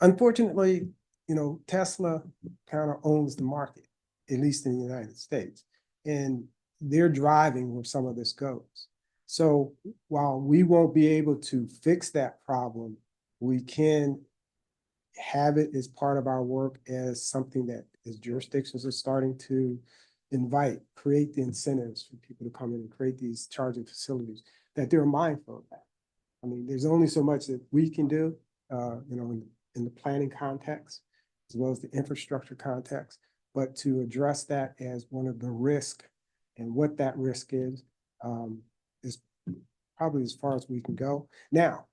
Unfortunately, you know, Tesla kind of owns the market, at least in the United States. And they're driving where some of this goes. So while we won't be able to fix that problem, we can have it as part of our work as something that as jurisdictions are starting to create the incentives for people to come in and create these charging facilities, that they're mindful of that. I mean, there's only so much that we can do, in the planning context, as well as the infrastructure context, but to address that as one of the risk and what that risk is probably as far as we can go. Now,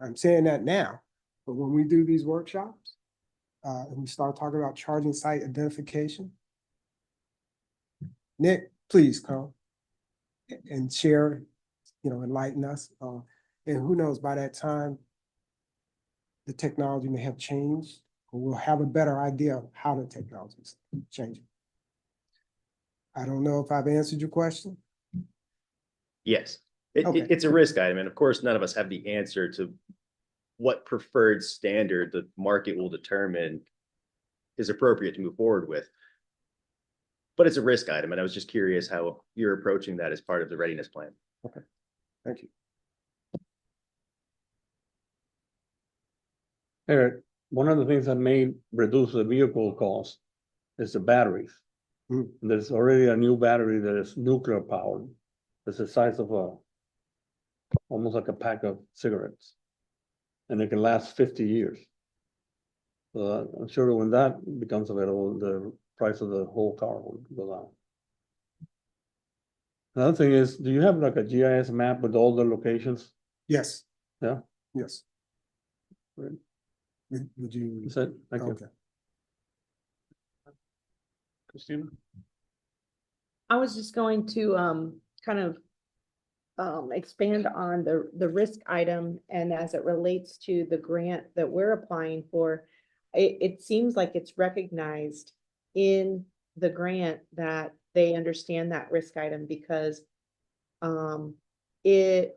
I'm saying that now, but when we do these workshops, and we start talking about charging site identification, Nick, please come and share, enlighten us. And who knows, by that time, the technology may have changed, or we'll have a better idea of how the technology is changing. I don't know if I've answered your question. Yes, Okay. it's a risk item, and of course, none of us have the answer to what preferred standard the market will determine is appropriate to move forward with. But it's a risk item, and I was just curious how you're approaching that as part of the readiness plan. Okay, thank you. Eric, one of the things that may reduce the vehicle cost is the batteries. Mm. There's already a new battery that is nuclear powered. It's the size of almost like a pack of cigarettes. And it can last 50 years. So I'm sure when that becomes available, the price of the whole car will go down. Another thing is, do you have like a GIS map with all the locations? Yes. Yeah. Yes. Great. Would you? That's it. Thank you. Okay. Christina? I was just going to kind of expand on the risk item, and as it relates to the grant that we're applying for, it seems like it's recognized in the grant that they understand that risk item, because they're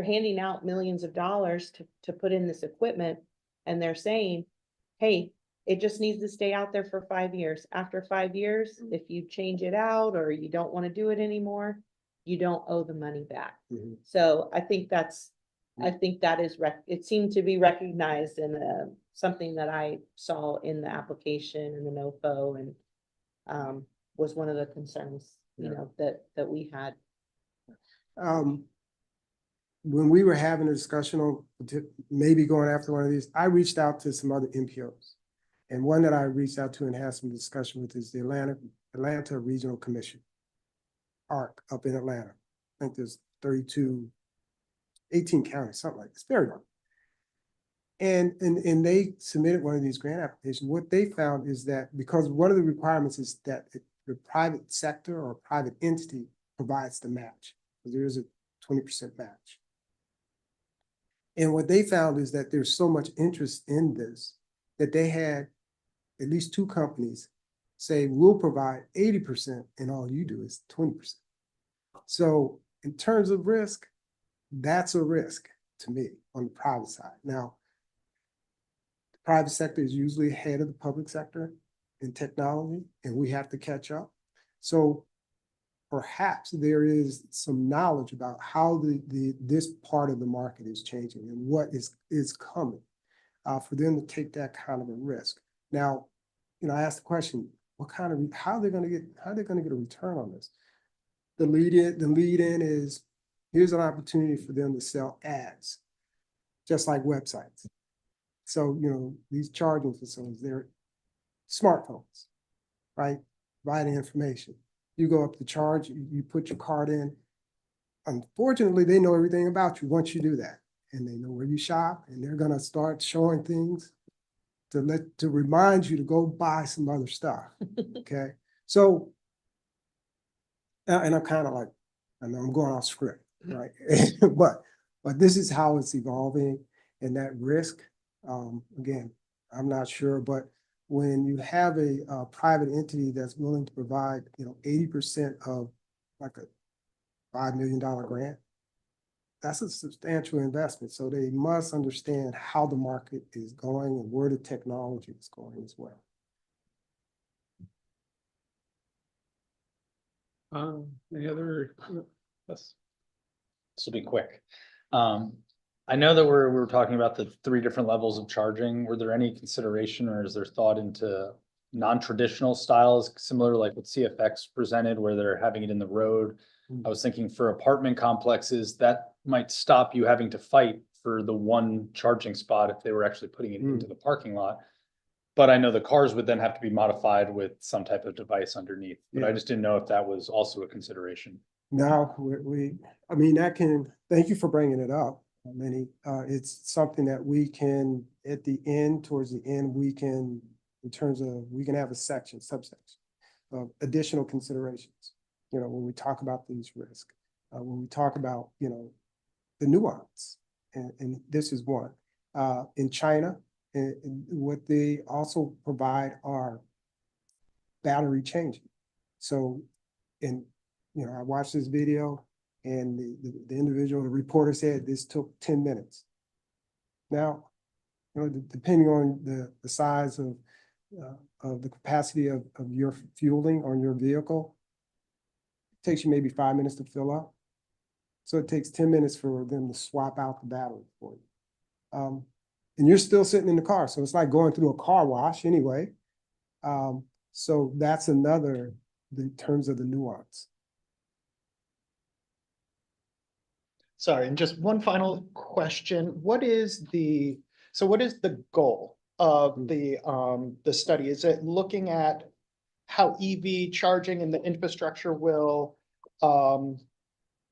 handing out millions of dollars to put in this equipment, and they're saying, hey, it just needs to stay out there for 5 years. After 5 years, if you change it out or you don't want to do it anymore, you don't owe the money back. Mhm. So I think that is it seemed to be recognized in something that I saw in the application and the NOFO, and was one of the concerns, that we had. When we were having a discussion on maybe going after one of these, I reached out to some other MPOs. And one that I reached out to and had some discussion with is the Atlanta Regional Commission, ARC, up in Atlanta. I think there's 18 counties, something like this. It's very long. And they submitted one of these grant applications. What they found is that because one of the requirements is that the private sector or private entity provides the match. There is a 20% match. And what they found is that there's so much interest in this that they had at least 2 companies say, we'll provide 80% and all you do is 20%. So in terms of risk, that's a risk to me on the private side. Now, the private sector is usually ahead of the public sector in technology, and we have to catch up. So perhaps there is some knowledge about how this part of the market is changing and what is coming for them to take that kind of a risk. Now, I asked the question, how are they going to get a return on this? The lead in is, here's an opportunity for them to sell ads, just like websites. So, these charging facilities, they're smartphones, right? Providing information. You go up to charge, you put your card in. Unfortunately, they know everything about you once you do that. And they know where you shop, and they're gonna start showing things to remind you to go buy some other stuff. Okay. So, and I'm kind of like, I know I'm going off script, right? but this is how it's evolving, and that risk, again, I'm not sure, but when you have a private entity that's willing to provide, 80% of like a $5 million grant, that's a substantial investment. So they must understand how the market is going and where the technology is going as well. Any other? Yes. This will be quick. I know that we were talking about the 3 different levels of charging. Were there any consideration or is there thought into non-traditional styles, similar like what CFX presented, where they're having it in the road? I was thinking for apartment complexes, that might stop you having to fight for the one charging spot if they were actually putting it into the parking lot. But I know the cars would then have to be modified with some type of device underneath, but I Yeah. just didn't know if that was also a consideration. No, I mean, thank you for bringing it up, Lenny. It's something that we can, at the end, towards the end, we can, in terms of, we can have a subsection of additional considerations. You know, when we talk about these risks, when we talk about, you know, the nuance, and this is one. In China, and what they also provide are battery changing. So, you know, I watched this video and the individual, the reporter said this took 10 minutes. Now, you know, depending on the size of the capacity of your fueling on your vehicle, it takes you maybe 5 minutes to fill up. So it takes 10 minutes for them to swap out the battery for you. And you're still sitting in the car. So it's like going through a car wash anyway. So that's another, in terms of the nuance. Sorry, and just one final question. What is the goal of the study? Is it looking at how EV charging and the infrastructure will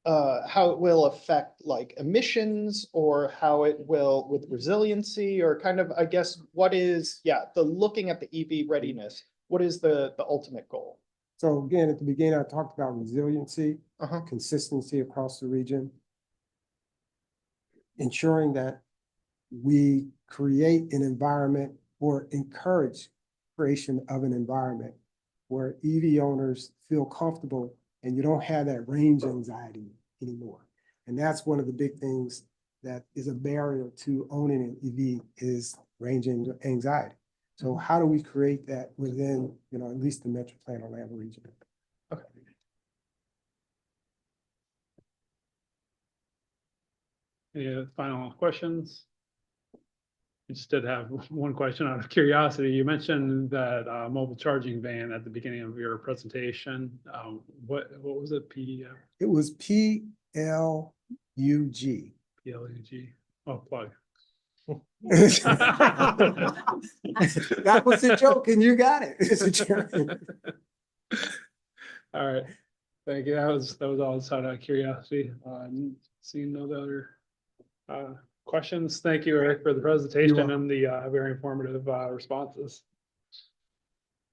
how it will affect like emissions, or how it will with resiliency, or kind of, I guess, what is, the looking at the EV readiness, what is the ultimate goal? So again, at the beginning, I talked about resiliency, consistency across the region, ensuring that we create an environment or encourage creation of an environment where EV owners feel comfortable and you don't have that range anxiety anymore. And that's one of the big things that is a barrier to owning an EV is range anxiety. So how do we create that within, you know, at least the Metro Plan Orlando region? Okay. Any final questions? I just did have one question out of curiosity. You mentioned that mobile charging van at the beginning of your presentation. What was it? It was PLUG. PLUG. Oh, plug. That was a joke and you got it. It's a joke. All right. Thank you. That was all just out of curiosity. Seeing no other questions. Thank you, Eric, for the presentation and the very informative responses.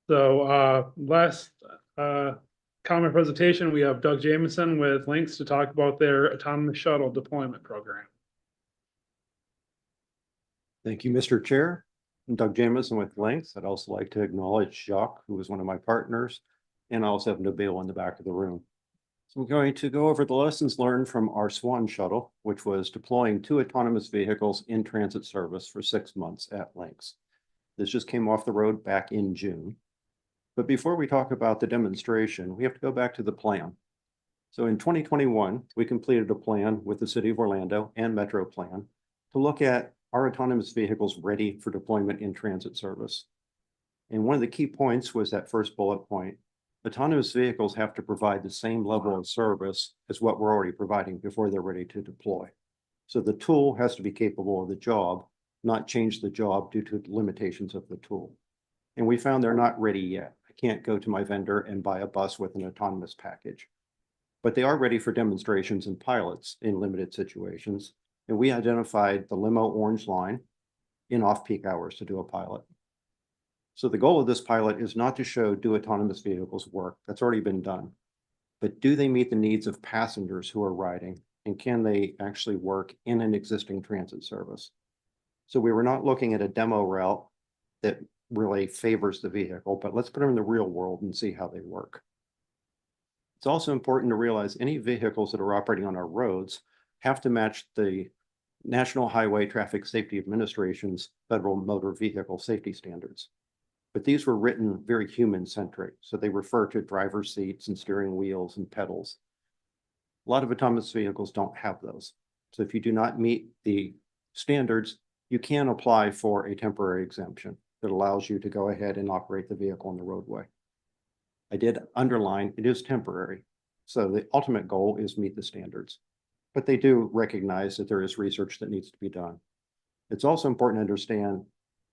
So last comment presentation, we have Doug Jamison with Lynx to talk about their autonomous shuttle deployment program. Thank you, Mr. Chair. I'm Doug Jamison with Lynx. I'd also like to acknowledge Jacques, who was one of my partners, and I also have Nabil in the back of the room. So I'm going to go over the lessons learned from our Swan shuttle, which was deploying 2 autonomous vehicles in transit service for 6 months at Lynx. This just came off the road back in June. But before we talk about the demonstration, we have to go back to the plan. So in 2021, we completed a plan with the City of Orlando and Metro Plan to look at our autonomous vehicles ready for deployment in transit service. And one of the key points was that first bullet point. Autonomous vehicles have to provide the same level of service as what we're already providing before they're ready to deploy. So the tool has to be capable of the job, not change the job due to the limitations of the tool. And we found they're not ready yet. I can't go to my vendor and buy a bus with an autonomous package. But they are ready for demonstrations and pilots in limited situations. And we identified the limo orange line in off-peak hours to do a pilot. So the goal of this pilot is not to show do autonomous vehicles work. That's already been done. But do they meet the needs of passengers who are riding? And can they actually work in an existing transit service? So we were not looking at a demo route that really favors the vehicle, but let's put them in the real world and see how they work. It's also important to realize any vehicles that are operating on our roads have to match the National Highway Traffic Safety Administration's Federal Motor Vehicle Safety Standards. but these were written very human centric. So they refer to driver seats and steering wheels and pedals. A lot of autonomous vehicles don't have those. So if you do not meet the standards, you can apply for a temporary exemption that allows you to go ahead and operate the vehicle on the roadway. I did underline it is temporary. So the ultimate goal is meet the standards, but they do recognize that there is research that needs to be done. It's also important to understand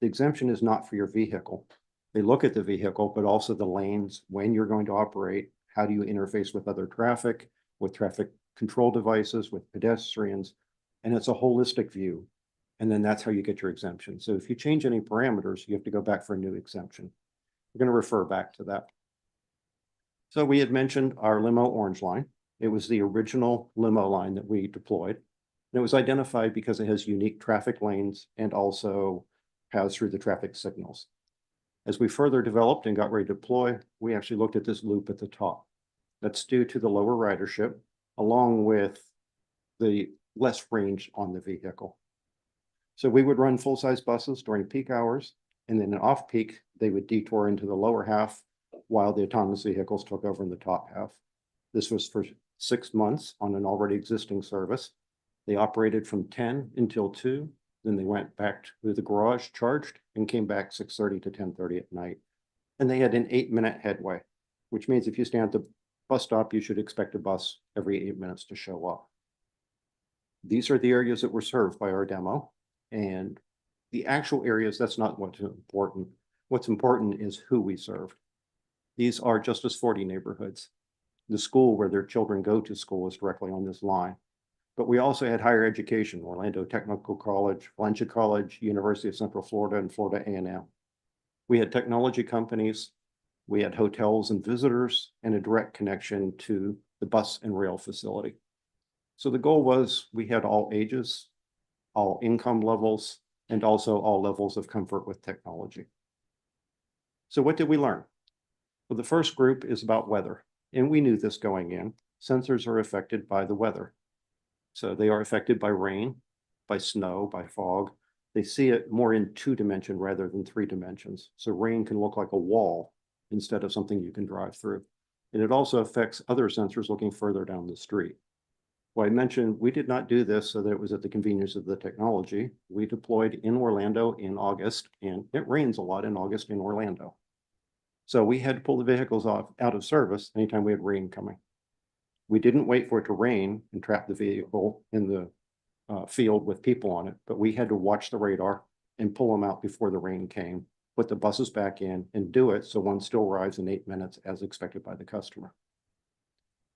the exemption is not for your vehicle. They look at the vehicle, but also the lanes, when you're going to operate, how do you interface with other traffic, with traffic control devices, with pedestrians, and it's a holistic view. And then that's how you get your exemption. So if you change any parameters, you have to go back for a new exemption. We're going to refer back to that. So we had mentioned our limo orange line. It was the original limo line that we deployed. And it was identified because it has unique traffic lanes and also paths through the traffic signals. As we further developed and got ready to deploy, we actually looked at this loop at the top. That's due to the lower ridership, along with the less range on the vehicle. So we would run full-size buses during peak hours, and then in off-peak, they would detour into the lower half while the autonomous vehicles took over in the top half. This was for 6 months on an already existing service. They operated from 10 until 2. Then they went back to the garage, charged, and came back 6:30 to 10:30 at night. And they had an 8-minute headway, which means if you stand at the bus stop, you should expect a bus every 8 minutes to show up. These are the areas that were served by our demo. And the actual areas, that's not what's important. What's important is who we served. These are Justice 40 neighborhoods. The school where their children go to school is directly on this line. But we also had higher education, Orlando Technical College, Valencia College, University of Central Florida, and Florida A&M. We had technology companies, we had hotels and visitors, and a direct connection to the bus and rail facility. So the goal was we had all ages, all income levels, and also all levels of comfort with technology. So what did we learn? Well, the first group is about weather, and we knew this going in. Sensors are affected by the weather. So they are affected by rain, by snow, by fog. They see it more in 2 dimensions rather than 3 dimensions. So rain can look like a wall instead of something you can drive through. And it also affects other sensors looking further down the street. Well, I mentioned we did not do this so that it was at the convenience of the technology. We deployed in Orlando in August, and it rains a lot in August in Orlando. So we had to pull the vehicles out of service anytime we had rain coming. We didn't wait for it to rain and trap the vehicle in the field with people on it, but we had to watch the radar and pull them out before the rain came, put the buses back in and do it so one still arrives in 8 minutes as expected by the customer.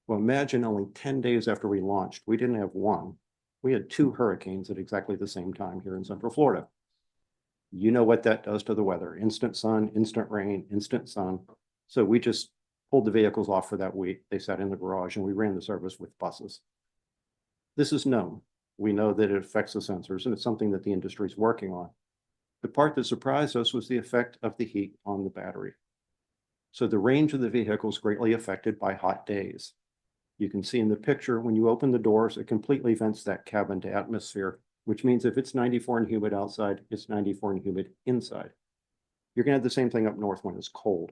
Well, imagine only 10 days after we launched, we didn't have one. We had 2 hurricanes at exactly the same time here in Central Florida. You know what that does to the weather. Instant sun, instant rain, instant sun. So we just pulled the vehicles off for that week. They sat in the garage and we ran the service with buses. This is known. We know that it affects the sensors and it's something that the industry is working on. The part that surprised us was the effect of the heat on the battery. So the range of the vehicle is greatly affected by hot days. You can see in the picture, when you open the doors, it completely vents that cabin to atmosphere, which means if it's 94 and humid outside, it's 94 and humid inside. You're going to have the same thing up north when it's cold.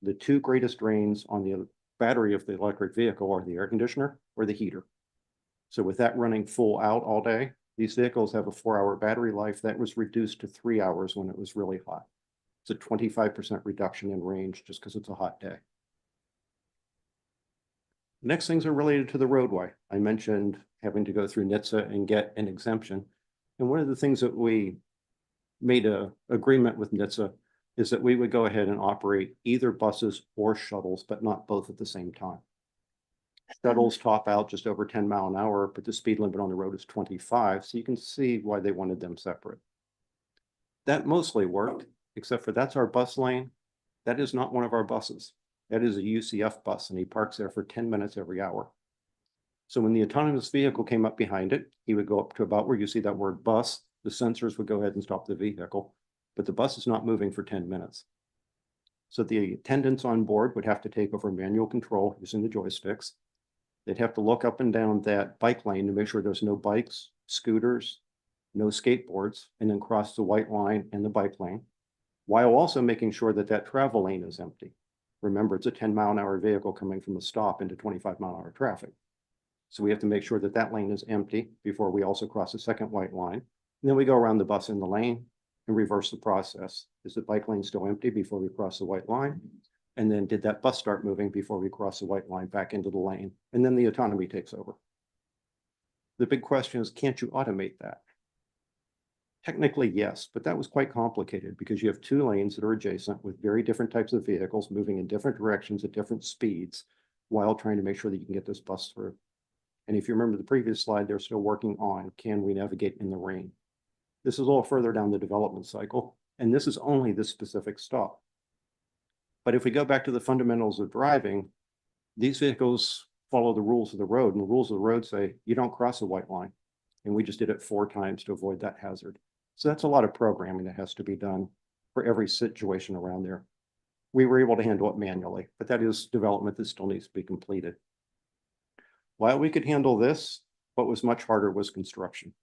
The 2 greatest drains on the battery of the electric vehicle are the air conditioner or the heater. So with that running full out all day, these vehicles have a 4-hour battery life that was reduced to 3 hours when it was really hot. It's a 25% reduction in range just because it's a hot day. Next things are related to the roadway. I mentioned having to go through NHTSA and get an exemption. And one of the things that we made an agreement with NHTSA is that we would go ahead and operate either buses or shuttles, but not both at the same time. Shuttles top out just over 10 miles an hour, but the speed limit on the road is 25. So you can see why they wanted them separate. That mostly worked, except for that's our bus lane. That is not one of our buses. That is a UCF bus, and he parks there for 10 minutes every hour. So when the autonomous vehicle came up behind it, he would go up to about where you see that word bus. The sensors would go ahead and stop the vehicle, but the bus is not moving for 10 minutes. So the attendants on board would have to take over manual control using the joysticks. They'd have to look up and down that bike lane to make sure there's no bikes, scooters, no skateboards, and then cross the white line and the bike lane. while also making sure that that travel lane is empty. Remember, it's a 10-mile-an-hour vehicle coming from a stop into 25-mile-an-hour traffic. So we have to make sure that that lane is empty before we also cross a second white line. And then we go around the bus in the lane and reverse the process. Is the bike lane still empty before we cross the white line? And then did that bus start moving before we cross the white line back into the lane? And then the autonomy takes over. The big question is, can't you automate that? Technically, yes, but that was quite complicated because you have two lanes that are adjacent with very different types of vehicles moving in different directions at different speeds while trying to make sure that you can get this bus through. And if you remember the previous slide, they're still working on, can we navigate in the rain? This is a little further down the development cycle, and this is only this specific stop. But if we go back to the fundamentals of driving, these vehicles follow the rules of the road, and the rules of the road say you don't cross a white line. And we just did it 4 times to avoid that hazard. So that's a lot of programming that has to be done for every situation around there. We were able to handle it manually, but that is development that still needs to be completed. While we could handle this, what was much harder was construction.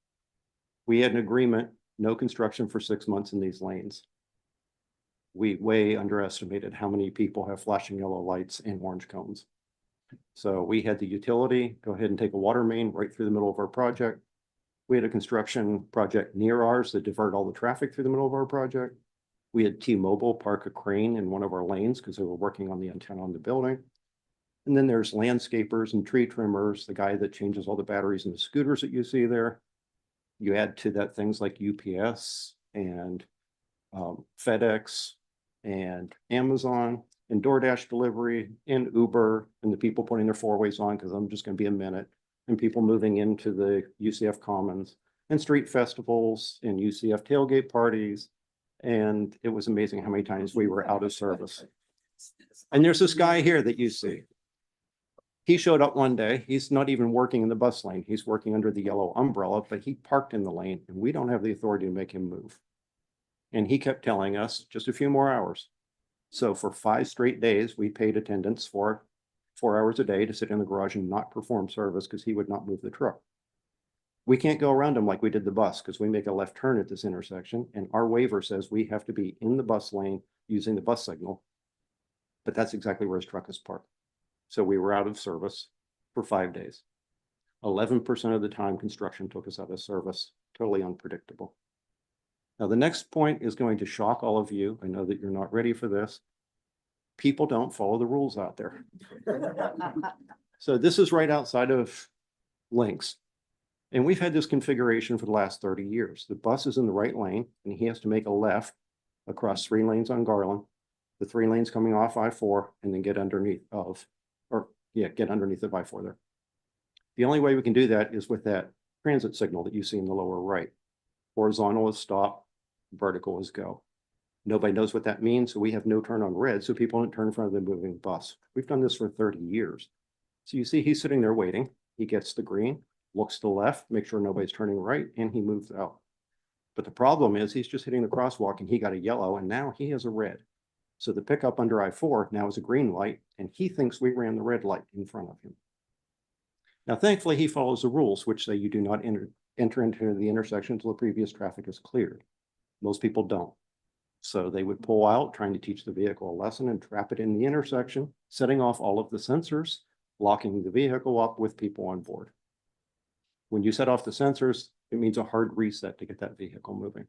We had an agreement, no construction for 6 months in these lanes. We way underestimated how many people have flashing yellow lights and orange cones. So we had the utility go ahead and take a water main right through the middle of our project. We had a construction project near ours that diverted all the traffic through the middle of our project. We had T-Mobile park a crane in one of our lanes because they were working on the antenna on the building. And then there's landscapers and tree trimmers, the guy that changes all the batteries in the scooters that you see there. You add to that things like UPS and FedEx and Amazon and DoorDash delivery and Uber and the people putting their 4-ways on, because I'm just going to be a minute, and people moving into the UCF Commons and street festivals and UCF tailgate parties. And it was amazing how many times we were out of service. And there's this guy here that you see. He showed up one day. He's not even working in the bus lane. He's working under the yellow umbrella, but he parked in the lane and we don't have the authority to make him move. And he kept telling us just a few more hours. So for 5 straight days, we paid attendance for 4 hours a day to sit in the garage and not perform service because he would not move the truck. We can't go around him like we did the bus because we make a left turn at this intersection and our waiver says we have to be in the bus lane using the bus signal. But that's exactly where his truck is parked. So we were out of service for 5 days. 11% of the time construction took us out of service, totally unpredictable. Now, the next point is going to shock all of you. I know that you're not ready for this. People don't follow the rules out there. So this is right outside of Lynx. And we've had this configuration for the last 30 years. The bus is in the right lane and he has to make a left across 3 lanes on Garland, the 3 lanes coming off I-4, and then get underneath of, get underneath of I-4 there. The only way we can do that is with that transit signal that you see in the lower right. Horizontal is stop, vertical is go. Nobody knows what that means, so we have no turn on red, so people don't turn in front of the moving bus. We've done this for 30 years. So you see he's sitting there waiting. He gets the green, looks to the left, make sure nobody's turning right, and he moves out. But the problem is he's just hitting the crosswalk and he got a yellow and now he has a red. So the pickup under I-4 now is a green light and he thinks we ran the red light in front of him. Now, thankfully, he follows the rules, which say you do not enter into the intersection until the previous traffic is cleared. Most people don't. So they would pull out, trying to teach the vehicle a lesson and trap it in the intersection, setting off all of the sensors, locking the vehicle up with people on board. When you set off the sensors, it means a hard reset to get that vehicle moving.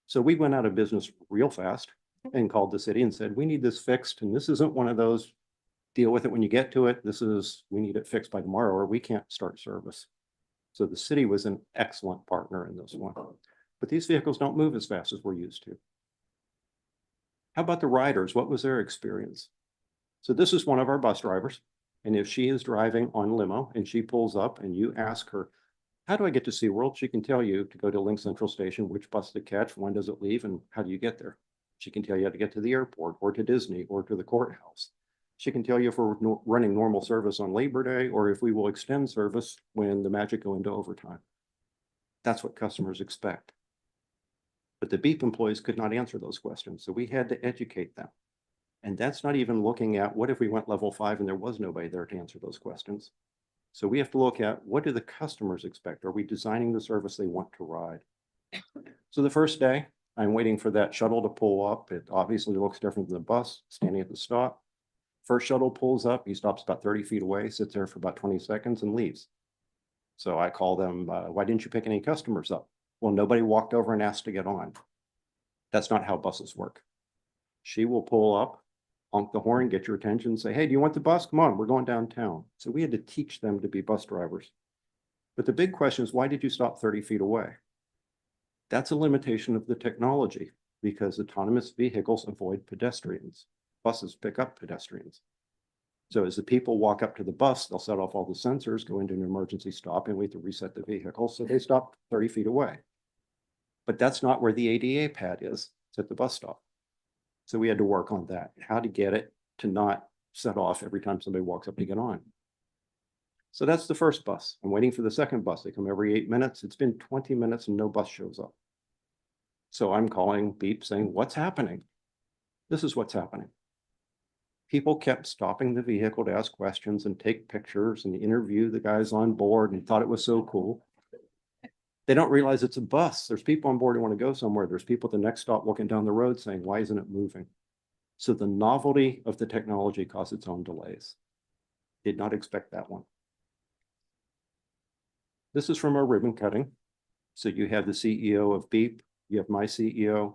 So we went out of business real fast and called the city and said, we need this fixed. And this isn't one of those deal with it when you get to it. This is, we need it fixed by tomorrow or we can't start service. So the city was an excellent partner in this one. But these vehicles don't move as fast as we're used to. How about the riders? What was their experience? So this is one of our bus drivers. And if she is driving on limo and she pulls up and you ask her, how do I get to SeaWorld? She can tell you to go to Link Central Station, which bus to catch, when does it leave, and how do you get there? She can tell you how to get to the airport or to Disney or to the courthouse. She can tell you if we're running normal service on Labor Day or if we will extend service when the Magic go into overtime. That's what customers expect. But the BEEP employees could not answer those questions, so we had to educate them. And that's not even looking at what if we went level 5 and there was nobody there to answer those questions. So we have to look at what do the customers expect? Are we designing the service they want to ride? So the first day, I'm waiting for that shuttle to pull up. It obviously looks different than the bus standing at the stop. First shuttle pulls up, he stops about 30 feet away, sits there for about 20 seconds and leaves. So I call them, why didn't you pick any customers up? Well, nobody walked over and asked to get on. That's not how buses work. She will pull up, honk the horn, get your attention, say, hey, do you want the bus? Come on, we're going downtown. So we had to teach them to be bus drivers. But the big question is, why did you stop 30 feet away? That's a limitation of the technology because autonomous vehicles avoid pedestrians. Buses pick up pedestrians. So as the people walk up to the bus, they'll set off all the sensors, go into an emergency stop, and wait to reset the vehicle. So they stop 30 feet away. But that's not where the ADA pad is. It's at the bus stop. So we had to work on that, how to get it to not set off every time somebody walks up to get on. So that's the first bus. I'm waiting for the second bus. They come every 8 minutes. It's been 20 minutes and no bus shows up. So I'm calling Beep saying, what's happening? This is what's happening. People kept stopping the vehicle to ask questions and take pictures and interview the guys on board and thought it was so cool. They don't realize it's a bus. There's people on board who want to go somewhere. There's people at the next stop looking down the road saying, why isn't it moving? So the novelty of the technology caused its own delays. Did not expect that one. This is from our ribbon cutting. So you have the CEO of Beep, you have my CEO,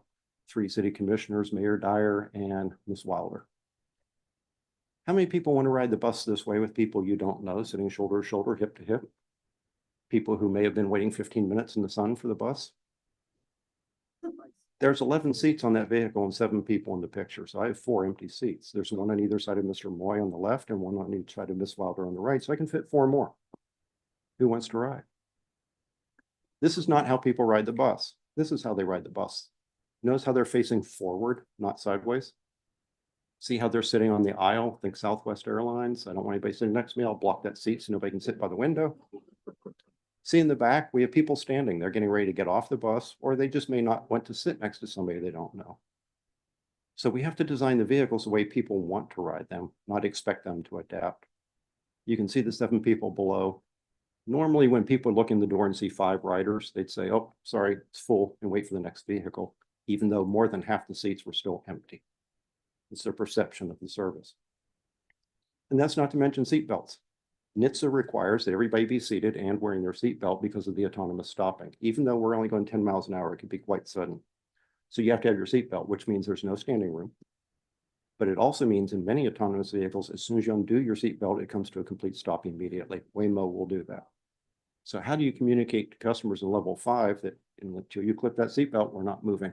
3 city commissioners, Mayor Dyer, and Ms. Wilder. How many people want to ride the bus this way with people you don't know, sitting shoulder to shoulder, hip to hip? People who may have been waiting 15 minutes in the sun for the bus? There's 11 seats on that vehicle and 7 people in the picture. So I have 4 empty seats. There's one on either side of Mr. Moy on the left and one on each side of Ms. Wilder on the right. So I can fit 4 more. Who wants to ride? This is not how people ride the bus. This is how they ride the bus. Notice how they're facing forward, not sideways. See how they're sitting on the aisle? Think Southwest Airlines. I don't want anybody sitting next to me. I'll block that seat so nobody can sit by the window. See in the back, we have people standing. They're getting ready to get off the bus, or they just may not want to sit next to somebody they don't know. So we have to design the vehicles the way people want to ride them, not expect them to adapt. You can see the 7 people below. Normally, when people look in the door and see 5 riders, they'd say, oh, sorry, it's full, and wait for the next vehicle, even though more than half the seats were still empty. It's their perception of the service. And that's not to mention seatbelts. NHTSA requires that everybody be seated and wearing their seatbelt because of the autonomous stopping. Even though we're only going 10 miles an hour, it can be quite sudden. So you have to have your seatbelt, which means there's no standing room. But it also means in many autonomous vehicles, as soon as you undo your seatbelt, it comes to a complete stop immediately. Waymo will do that. So how do you communicate to customers in level 5 that until you clip that seatbelt, we're not moving?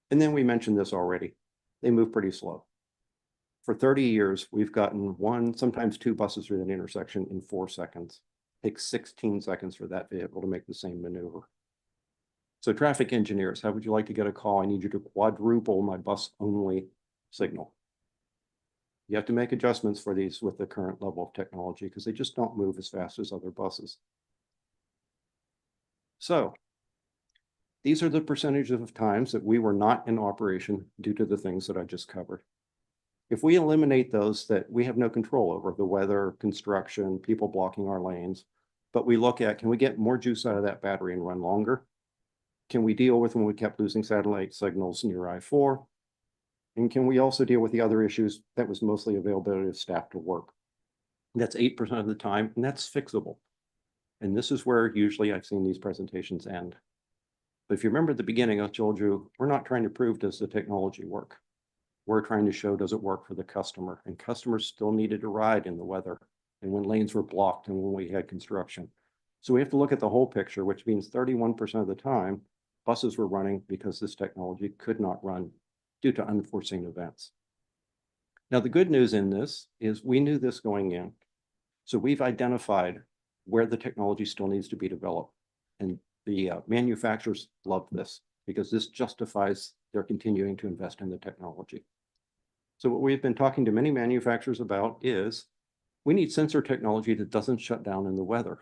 And then we mentioned this already. They move pretty slow. For 30 years, we've gotten 1, sometimes 2 buses through that intersection in 4 seconds. It takes 16 seconds for that vehicle to make the same maneuver. So traffic engineers, how would you like to get a call? I need you to quadruple my bus only signal. You have to make adjustments for these with the current level of technology because they just don't move as fast as other buses. So these are the percentages of times that we were not in operation due to the things that I just covered. If we eliminate those that we have no control over, the weather, construction, people blocking our lanes, but we look at, can we get more juice out of that battery and run longer? Can we deal with when we kept losing satellite signals near I-4? And can we also deal with the other issues that was mostly availability of staff to work? That's 8% of the time, and that's fixable. And this is where usually I've seen these presentations end. But if you remember at the beginning, I told you, we're not trying to prove does the technology work. We're trying to show does it work for the customer, and customers still needed to ride in the weather and when lanes were blocked and when we had construction. So we have to look at the whole picture, which means 31% of the time buses were running because this technology could not run due to unforeseen events. Now, the good news in this is we knew this going in. So we've identified where the technology still needs to be developed. And the manufacturers love this because this justifies their continuing to invest in the technology. So what we've been talking to many manufacturers about is we need sensor technology that doesn't shut down in the weather.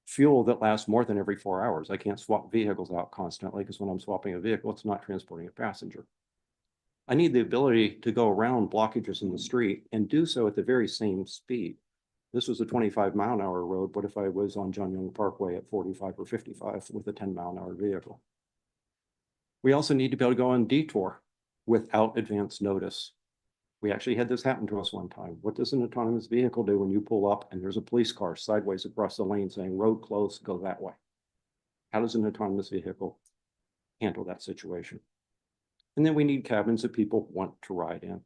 Fuel that lasts more than every 4 hours. I can't swap vehicles out constantly because when I'm swapping a vehicle, it's not transporting a passenger. I need the ability to go around blockages in the street and do so at the very same speed. This was a 25-mile-an-hour road. What if I was on John Young Parkway at 45 or 55 with a 10-mile-an-hour vehicle? We also need to be able to go on detour without advance notice. We actually had this happen to us one time. What does an autonomous vehicle do when you pull up and there's a police car sideways across the lane saying road closed, go that way? How does an autonomous vehicle handle that situation? And then we need cabins that people want to ride in.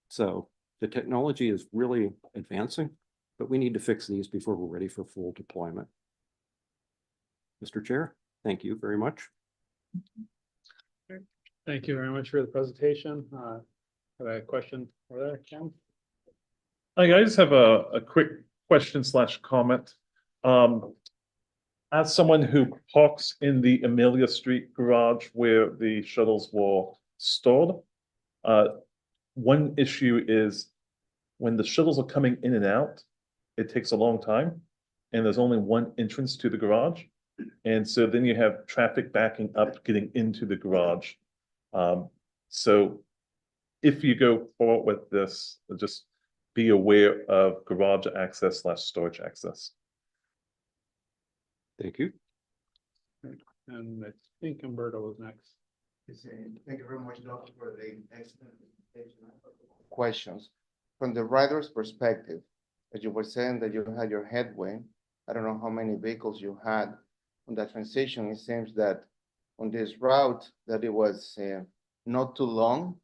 So the technology is really advancing, but we need to fix these before we're ready for full deployment. Mr. Chair, thank you very much. Thank you very much for the presentation. Have a question over there, Ken? I just have a quick question / comment. As someone who parks in the Amelia Street garage where the shuttles were stored, one issue is when the shuttles are coming in and out, it takes a long time, and there's only one entrance to the garage. And so then you have traffic backing up, getting into the garage. So if you go forward with this, just be aware of garage access / storage access. Thank you. And I think Umberto was next. Thank you very much, Doctor, for the excellent presentation. Questions. From the rider's perspective, as you were saying that you had your headway, I don't know how many vehicles you had on that transition. It seems that on this route that it was not too long.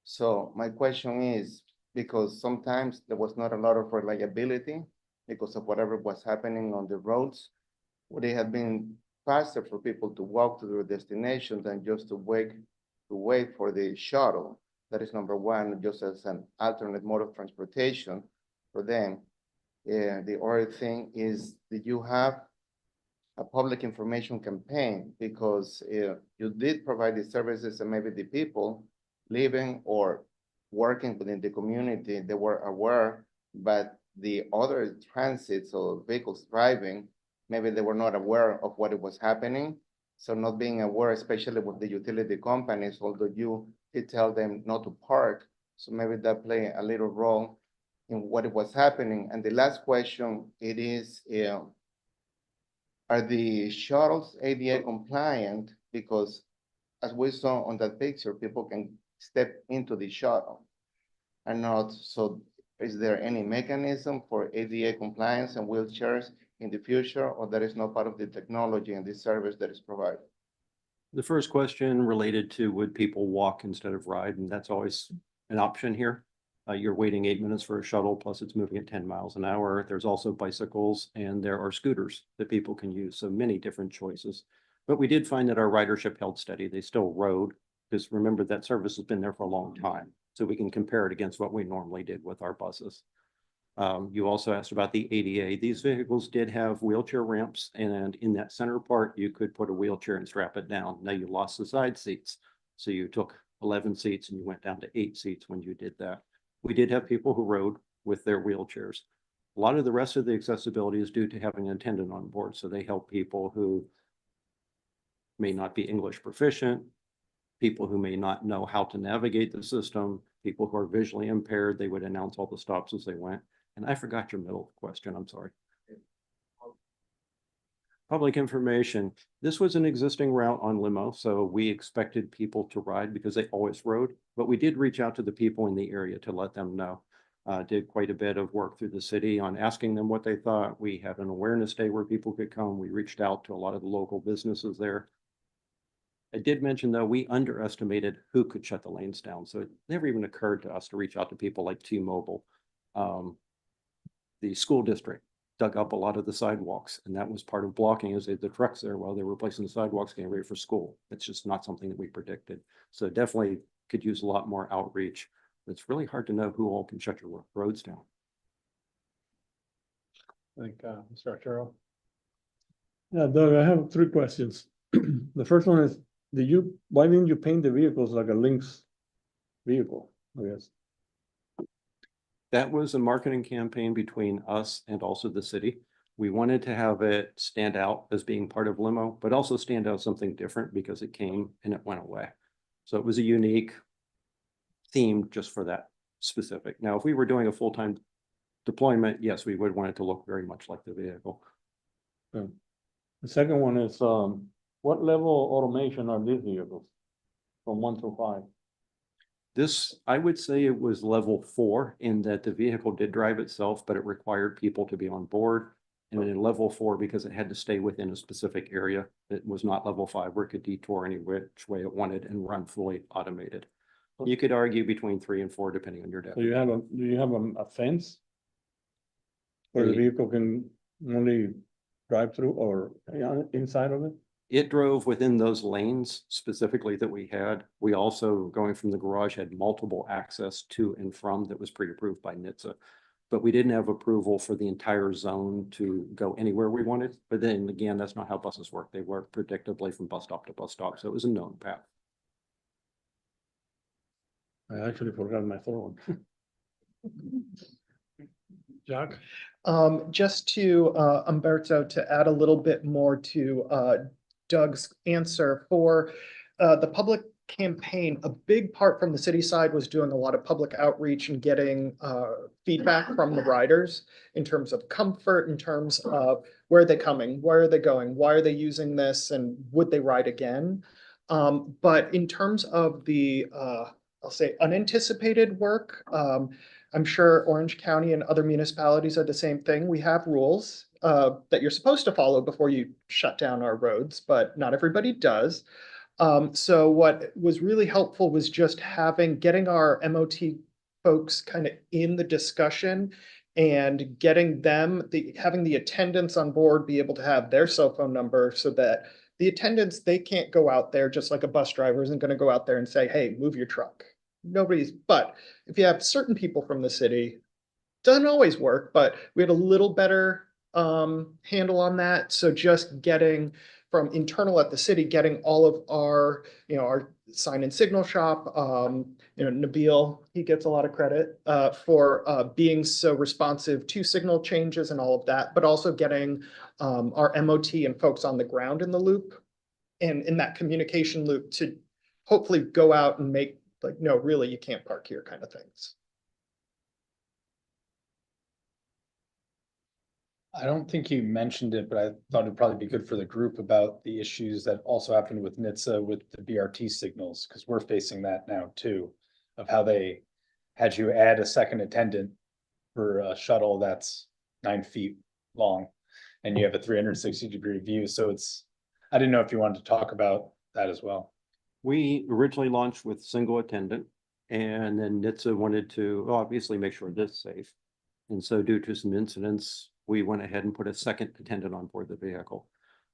So my question is, because sometimes there was not a lot of reliability because of whatever was happening on the roads, would it have been faster for people to walk to their destination than just to wait for the shuttle? That is number one, just as an alternate mode of transportation for them. The other thing is, did you have a public information campaign? Because you did provide the services and maybe the people living or working within the community, they were aware, but the other transits or vehicles driving, maybe they were not aware of what it was happening. So not being aware, especially with the utility companies, although you did tell them not to park. So maybe that played a little role in what it was happening. And the last question, it is, are the shuttles ADA compliant? Because as we saw on that picture, people can step into the shuttle and not. So is there any mechanism for ADA compliance and wheelchairs in the future, or that is not part of the technology and the service that is provided? The first question related to would people walk instead of ride, and that's always an option here. You're waiting 8 minutes for a shuttle, plus it's moving at 10 miles an hour. There's also bicycles and there are scooters that people can use. So many different choices. But we did find that our ridership held steady. They still rode, because remember that service has been there for a long time. So we can compare it against what we normally did with our buses. You also asked about the ADA. These vehicles did have wheelchair ramps, and in that center part, you could put a wheelchair and strap it down. Now you lost the side seats. So you took 11 seats and you went down to 8 seats when you did that. We did have people who rode with their wheelchairs. A lot of the rest of the accessibility is due to having an attendant on board. So they help people who may not be English proficient, people who may not know how to navigate the system, people who are visually impaired. They would announce all the stops as they went. And I forgot your middle question, I'm sorry. Public information. This was an existing route on Limo, so we expected people to ride because they always rode, but we did reach out to the people in the area to let them know. Did quite a bit of work through the city on asking them what they thought. We had an awareness day where people could come. We reached out to a lot of the local businesses there. I did mention, though, we underestimated who could shut the lanes down. So it never even occurred to us to reach out to people like T-Mobile. The school district dug up a lot of the sidewalks, and that was part of blocking as they had the trucks there while they were replacing the sidewalks getting ready for school. It's just not something that we predicted. So definitely could use a lot more outreach. It's really hard to know who all can shut your roads down. I think Mr. Arturo. Yeah, Doug, I have 3 questions. The first one is, why didn't you paint the vehicles like a Lynx vehicle, I guess? That was a marketing campaign between us and also the city. We wanted to have it stand out as being part of Limo, but also stand out something different because it came and it went away. So it was a unique theme just for that specific. Now, if we were doing a full-time deployment, yes, we would want it to look very much like the vehicle. The second one is, what level of automation are these vehicles? From 1 through 5? This, I would say it was level 4 in that the vehicle did drive itself, but it required people to be on board. And in level 4, because it had to stay within a specific area, it was not level 5 where it could detour any which way it wanted and run fully automated. You could argue between 3 and 4, depending on your So you definition. do you have a fence? Where the vehicle can only drive through or inside of it? It drove within those lanes specifically that we had. We also, going from the garage, had multiple access to and from that was pre-approved by NHTSA. But we didn't have approval for the entire zone to go anywhere we wanted. But then again, that's not how buses work. They work predictably from bus stop to bus stop. So it was a known path. I actually forgot my third one. Jack? Just to, Umberto, to add a little bit more to, Doug's answer for, the public campaign, a big part from the city side was doing a lot of public outreach and getting, feedback from the riders in terms of comfort, in terms of where are they coming, where are they going, why are they using this, and would they ride again? But in terms of the, I'll say unanticipated work, I'm sure Orange County and other municipalities are the same thing. We have rules that you're supposed to follow before you shut down our roads, but not everybody does. So what was really helpful was just getting our MOT folks kind of in the discussion and getting them, having the attendants on board be able to have their cell phone number so that the attendants, they can't go out there just like a bus driver isn't going to go out there and say, hey, move your truck. But if you have certain people from the city, doesn't always work, but we had a little better handle on that. So just getting from internal at the city, getting all of our, our sign and signal shop, Nabil, he gets a lot of credit for being so responsive to signal changes and all of that, but also getting our MOT and folks on the ground in the loop and in that communication loop to hopefully go out and make like, no, really, you can't park here kind of things. I don't think you mentioned it, but I thought it'd probably be good for the group about the issues that also happened with NHTSA with the BRT signals, because we're facing that now too, of how they had you add a second attendant for a shuttle that's 9 feet long, and you have a 360-degree view. So I didn't know if you wanted to talk about that as well. We originally launched with single attendant, and then NHTSA wanted to obviously make sure that's safe. And so due to some incidents, we went ahead and put a second attendant on board the vehicle.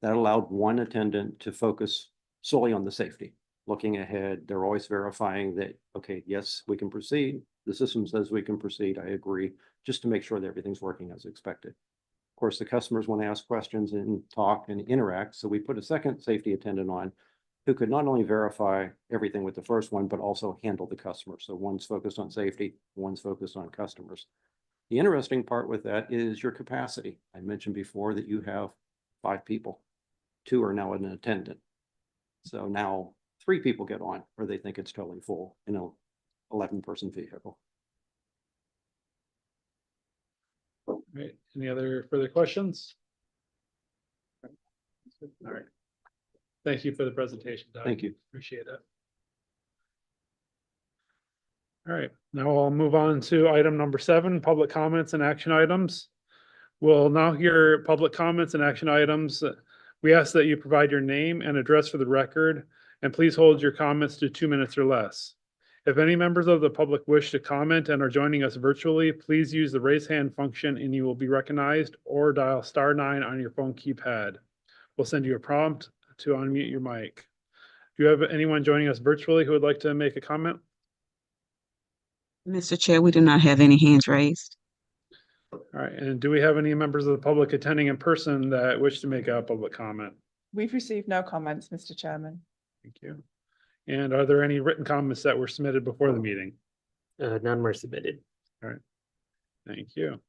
That allowed one attendant to focus solely on the safety. Looking ahead, they're always verifying that, okay, yes, we can proceed. The system says we can proceed. I agree, just to make sure that everything's working as expected. Of course, the customers want to ask questions and talk and interact. So we put a second safety attendant on who could not only verify everything with the first one, but also handle the customer. So one's focused on safety, one's focused on customers. The interesting part with that is your capacity. I mentioned before that you have 5 people. 2 are now an attendant. So now 3 people get on, or they think it's totally full in an 11-person vehicle. All right, any other further questions? All right. Thank you for the presentation, Doug. Thank you. Appreciate it. All right, now I'll move on to item number 7, public comments and action items. We'll now hear public comments and action items. We ask that you provide your name and address for the record, and please hold your comments to 2 minutes or less. If any members of the public wish to comment and are joining us virtually, please use the raise hand function and you will be recognized, or dial *9 on your phone keypad. We'll send you a prompt to unmute your mic. Do you have anyone joining us virtually who would like to make a comment? Mr. Chair, we do not have any hands raised. All right, and do we have any members of the public attending in person that wish to make a public comment? We've received no comments, Mr. Chairman. Thank you. And are there any written comments that were submitted before the meeting? None were submitted. All right, thank you.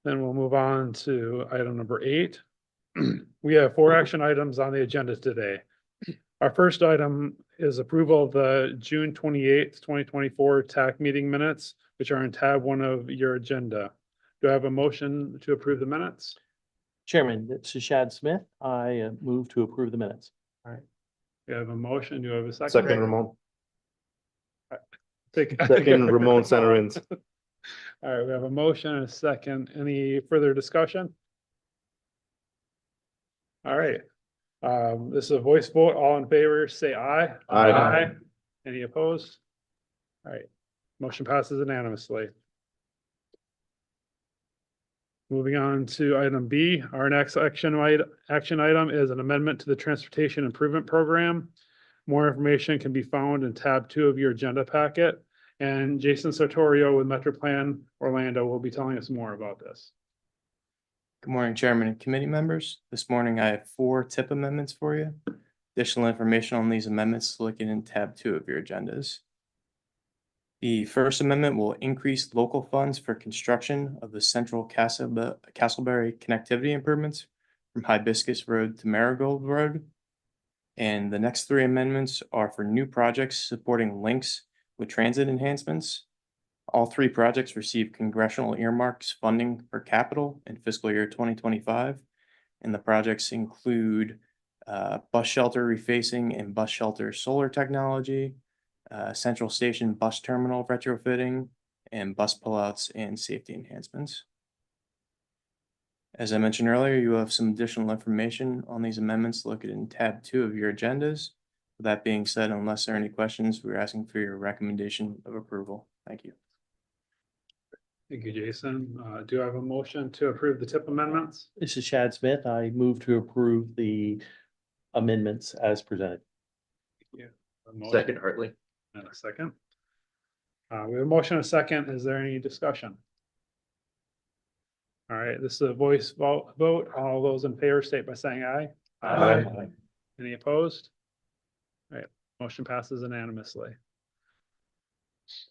Then we'll move on to item number 8. We have 4 action items on the agenda today. Our first item is approval of the June 28th, 2024 TAC meeting minutes, which are in tab 1 of your agenda. Do I have a motion to approve the minutes? Chairman, this is Shad Smith. I move to approve the minutes. Do I have a motion? Do I have a second? Second, Ramon. Second, Ramon Santarins. All right, we have a motion and a second. Any further discussion? All right. This is a voice vote. All in favor, say aye. Aye. Any opposed? All right, motion passes unanimously. Moving on to item B, our next action item is an amendment to the Transportation Improvement Program. More information can be found in tab 2 of your agenda packet. And Jason Sartorio with MetroPlan Orlando will be telling us more about this. Good morning, Chairman and committee members. This morning I have 4 tip amendments for you. Additional information on these amendments is located in tab 2 of your agendas. The first amendment will increase local funds for construction of the central Castleberry connectivity improvements from Hibiscus Road to Marigold Road. And the next 3 amendments are for new projects supporting links with transit enhancements. All 3 projects receive congressional earmarks funding for capital in fiscal year 2025. And the projects include bus shelter refacing and bus shelter solar technology, Central Station bus terminal retrofitting, and bus pullouts and safety enhancements. As I mentioned earlier, you have some additional information on these amendments located in tab 2 of your agendas. With that being said, unless there are any questions, we're asking for your recommendation of approval. Thank you. Thank you, Jason. Do I have a motion to approve the tip amendments? This is Shad Smith. I move to approve the amendments as presented. Second, Hartley. And a second. We have a motion and a second. Is there any discussion? All right, this is a voice vote. All those in favor state by saying aye. Aye. Any opposed? All right, motion passes unanimously.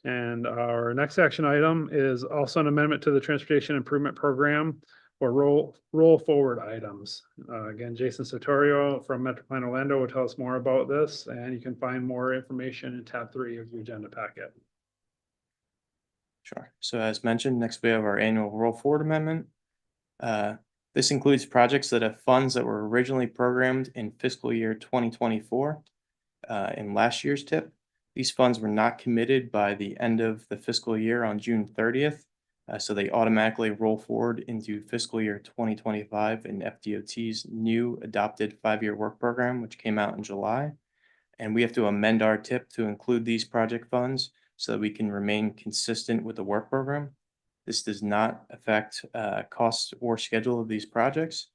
And our next action item is also an amendment to the Transportation Improvement Program for roll forward items. Again, Jason Sartorio from MetroPlan Orlando will tell us more about this, and you can find more information in tab 3 of your agenda packet. Sure. So as mentioned, next we have our annual roll forward amendment. This includes projects that have funds that were originally programmed in fiscal year 2024 in last year's TIP. These funds were not committed by the end of the fiscal year on June 30th. So they automatically roll forward into fiscal year 2025 in FDOT's new adopted 5-year work program, which came out in July. And we have to amend our TIP to include these project funds so that we can remain consistent with the work program. This does not affect cost or schedule of these projects.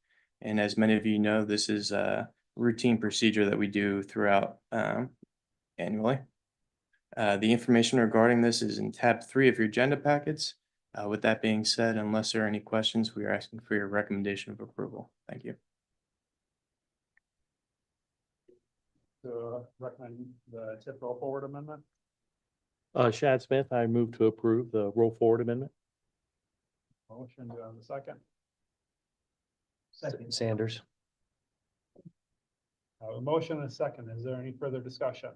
And as many of you know, this is a routine procedure that we do throughout annually. The information regarding this is in tab 3 of your agenda packets. With that being said, unless there are any questions, we are asking for your recommendation of approval. Thank you. To recommend the TIP roll forward amendment. Shad Smith, I move to approve the roll forward amendment. Motion, do I have a second? Second. Sanders. A motion and a second. Is there any further discussion?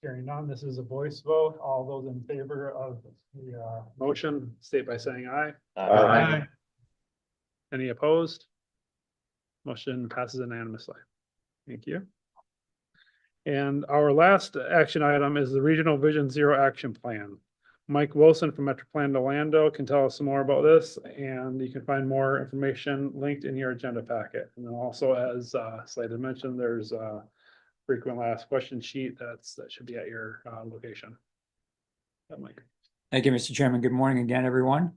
Hearing none, this is a voice vote. All those in favor of the motion state by saying aye. Aye. Any opposed? Motion passes unanimously. Thank you. And our last action item is the Regional Vision Zero Action Plan. Mike Wilson from MetroPlan Orlando can tell us some more about this, and you can find more information linked in your agenda packet. And then also, as Slade had mentioned, there's a frequently asked question sheet that should be at your location. Mike. Thank you, Mr. Chairman. Good morning again, everyone.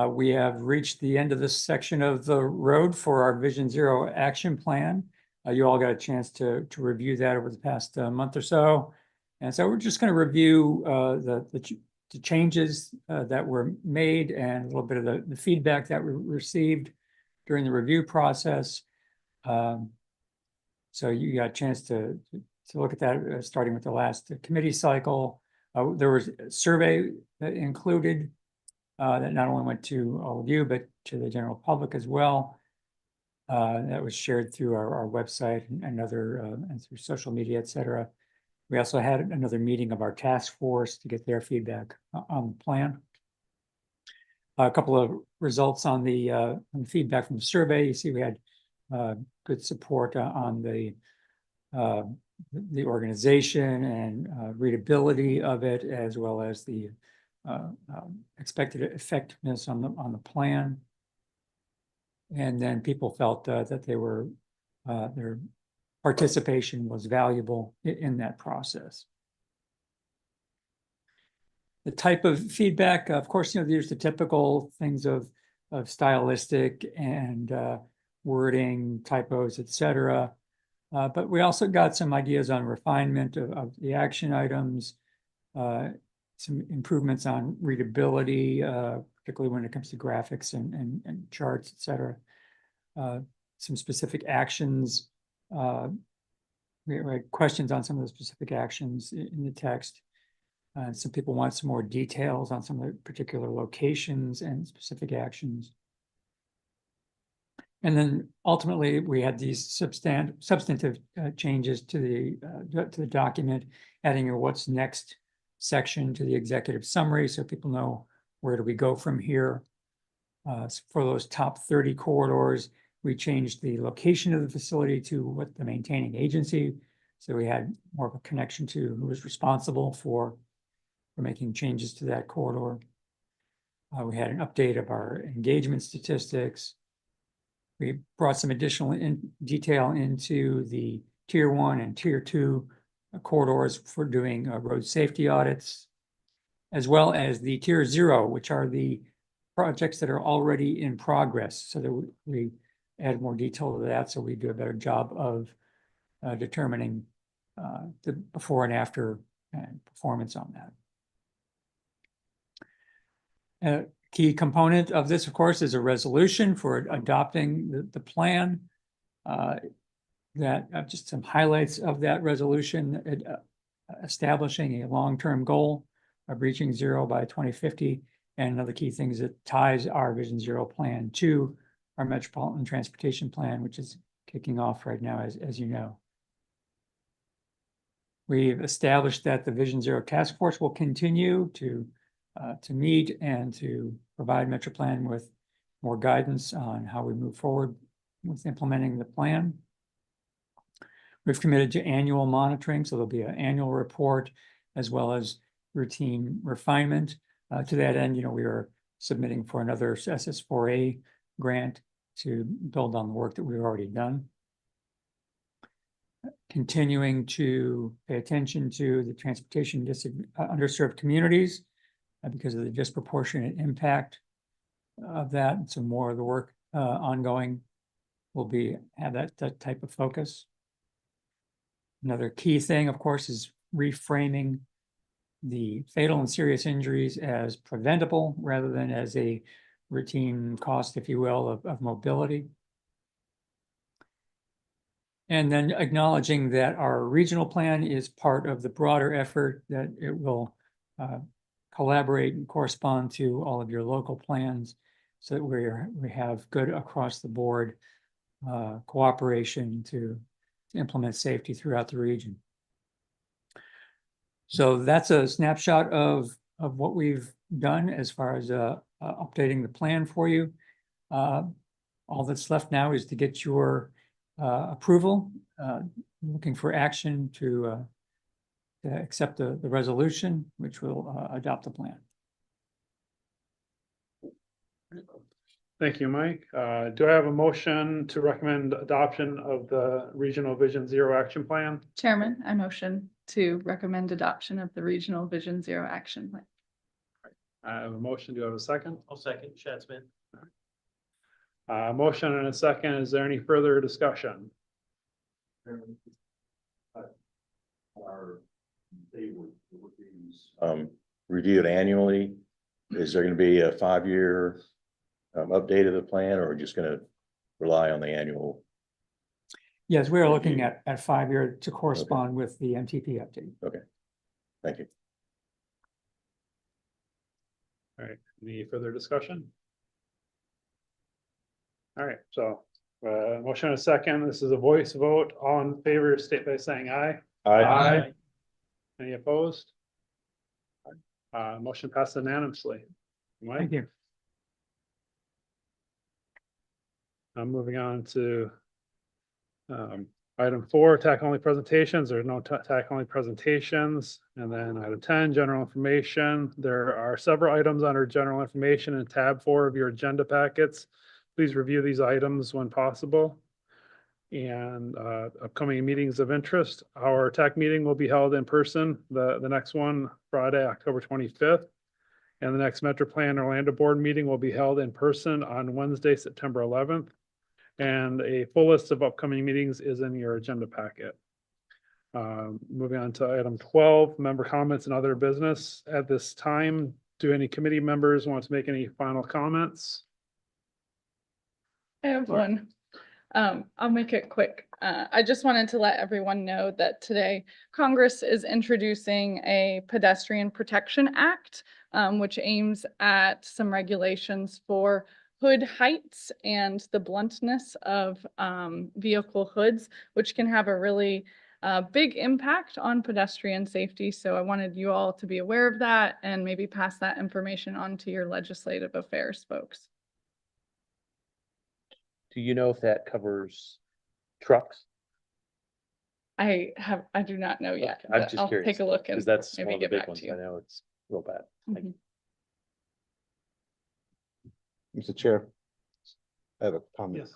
We have reached the end of this section of the road for our Vision Zero Action Plan. You all got a chance to review that over the past month or so. And so we're just going to review the changes that were made and a little bit of the feedback that we received during the review process. So you got a chance to look at that, starting with the last committee cycle. There was a survey that included that not only went to all of you, but to the general public as well. That was shared through our website and other and through social media, et cetera. We also had another meeting of our task force to get their feedback on the plan. A couple of results on the feedback from the survey. You see we had good support on the organization and readability of it, as well as the expected effectiveness on the plan. And then people felt that they were their participation was valuable in that process. The type of feedback, of course, there's the typical things of stylistic and wording, typos, etc. But we also got some ideas on refinement of the action items, some improvements on readability, particularly when it comes to graphics and charts, etc. Some specific actions. We had questions on some of the specific actions in the text. Some people want some more details on some of the particular locations and specific actions. And then ultimately, we had these substantive changes to the document, adding a what's next section to the executive summary, so people know where do we go from here. So for those top 30 corridors, we changed the location of the facility to what the maintaining agency. So we had more of a connection to who was responsible for making changes to that corridor. We had an update of our engagement statistics. We brought some additional detail into the tier 1 and tier 2 corridors for doing road safety audits, as well as the tier 0, which are the projects that are already in progress, so that we add more detail to that, so we do a better job of determining the before and after performance on that. A key component of this, of course, is a resolution for adopting the plan. Just some highlights of that resolution, establishing a long-term goal of reaching zero by 2050. And another key thing is it ties our Vision Zero plan to our Metropolitan Transportation Plan, which is kicking off right now, as you know. We've established that the Vision Zero Task Force will continue to meet and to provide MetroPlan with more guidance on how we move forward with implementing the plan. We've committed to annual monitoring, so there'll be an annual report as well as routine refinement. To that end, we are submitting for another SS4A grant to build on the work that we've already done. Continuing to pay attention to the transportation underserved communities because of the disproportionate impact of that. So more of the work ongoing will have that type of focus. Another key thing, of course, is reframing the fatal and serious injuries as preventable rather than as a routine cost, if you will, of mobility. And then acknowledging that our regional plan is part of the broader effort, that it will collaborate and correspond to all of your local plans, so that we have good across the board cooperation to implement safety throughout the region. So that's a snapshot of what we've done as far as updating the plan for you. All that's left now is to get your approval, looking for action to accept the resolution, which will adopt the plan. Thank you, Mike. Do I have a motion to recommend adoption of the Regional Vision Zero Action Plan? Chairman, I motion to recommend adoption of the Regional Vision Zero Action Plan. I have a motion. Do I have a second? I'll second. Chad Smith. Motion and a second. Is there any further discussion? Reviewed annually. Is there going to be a 5-year update of the plan, or just going to rely on the annual? Yes, we are looking at 5-year to correspond with the MTP update. Okay, thank you. All right, any further discussion? All right, so motion and a second. This is a voice vote. All in favor, state by saying aye. Aye. Any opposed? Motion passed unanimously. Mike? Thank you. I'm moving on to item 4, TAC only presentations. There are no TAC only presentations. And then item 10, general information. There are several items under general information in tab 4 of your agenda packets. Please review these items when possible. And upcoming meetings of interest. Our TAC meeting will be held in person, the next one, Friday, October 25th. And the next Metro Plan Orlando Board meeting will be held in person on Wednesday, September 11th. And a full list of upcoming meetings is in your agenda packet. Moving on to item 12, member comments and other business. At this time, do any committee members want to make any final comments? I have one. I'll make it quick. I just wanted to let everyone know that today Congress is introducing a Pedestrian Protection Act, which aims at some regulations for hood heights and the bluntness of vehicle hoods, which can have a really big impact on pedestrian safety. So I wanted you all to be aware of that and maybe pass that information on to your legislative affairs folks. Do you know if that covers trucks? I do not know yet. I'm but just I'll curious. take a look and Because that's maybe one of the get big back ones. to you. I know it's real bad. Mhm. Mr. Chair, I have a comment. Yes.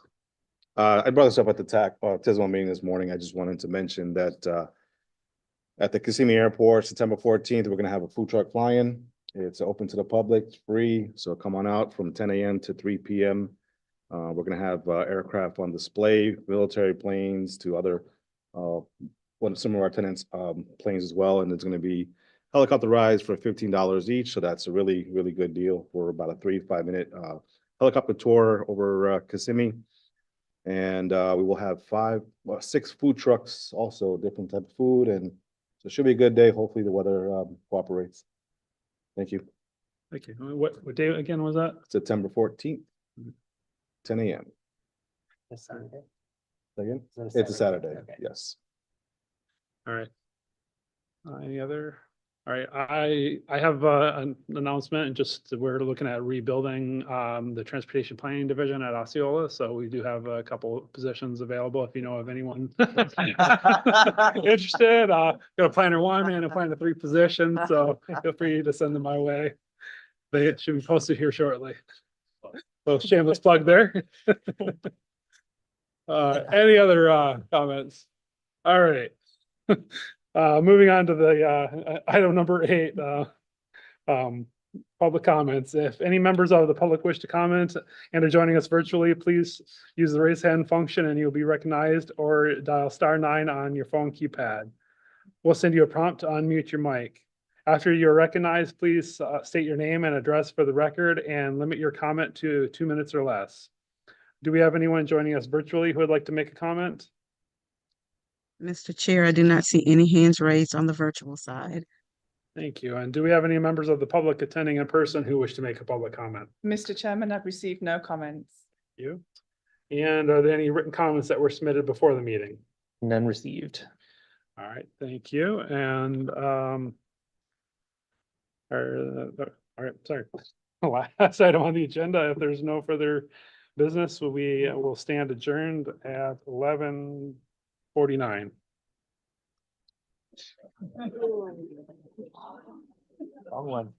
I brought this up at the TAC TISMO meeting this morning. I just wanted to mention that at the Kissimmee Airport, September 14th, we're going to have a food truck fly-in. It's open to the public, it's free, so come on out from 10 a.m. to 3 p.m. We're going to have aircraft on display, military planes to other some of our tenants planes as well, and it's going to be helicopter rides for $15 each. So that's a really, really good deal for about a 3 to 5 minute helicopter tour over Kissimmee. And we will have 6 food trucks, also different type of food. And so it should be a good day. Hopefully the weather cooperates. Thank you. Thank you. What day again was that? September 14th, 10 a.m. This Saturday? Again? Is that It's a Saturday, Okay. yes. All right. Any other? All right, I have an announcement, and just we're looking at rebuilding the Transportation Planning Division at Osceola. So we do have a couple of positions available if you know of anyone interested. Got a planner 1 and a planner 3 position, so feel free to send them my way. They should be posted here shortly. So shameless plug there. Any other comments? All right. Moving on to the item number 8, public comments. If any members of the public wish to comment and are joining us virtually, please use the raise hand function and you'll be recognized, or dial *9 on your phone keypad. We'll send you a prompt to unmute your mic. After you're recognized, please state your name and address for the record and limit your comment to 2 minutes or less. Do we have anyone joining us virtually who would like to make a comment? Mr. Chair, I do not see any hands raised on the virtual side. Thank you. And do we have any members of the public attending in person who wish to make a public comment? Mr. Chairman, I've received no comments. Thank you. And are there any written comments that were submitted before the meeting? None received. All right, thank you. And all right, sorry. Last item on the agenda, if there's no further business, we will stand adjourned at 11:49. Wrong one.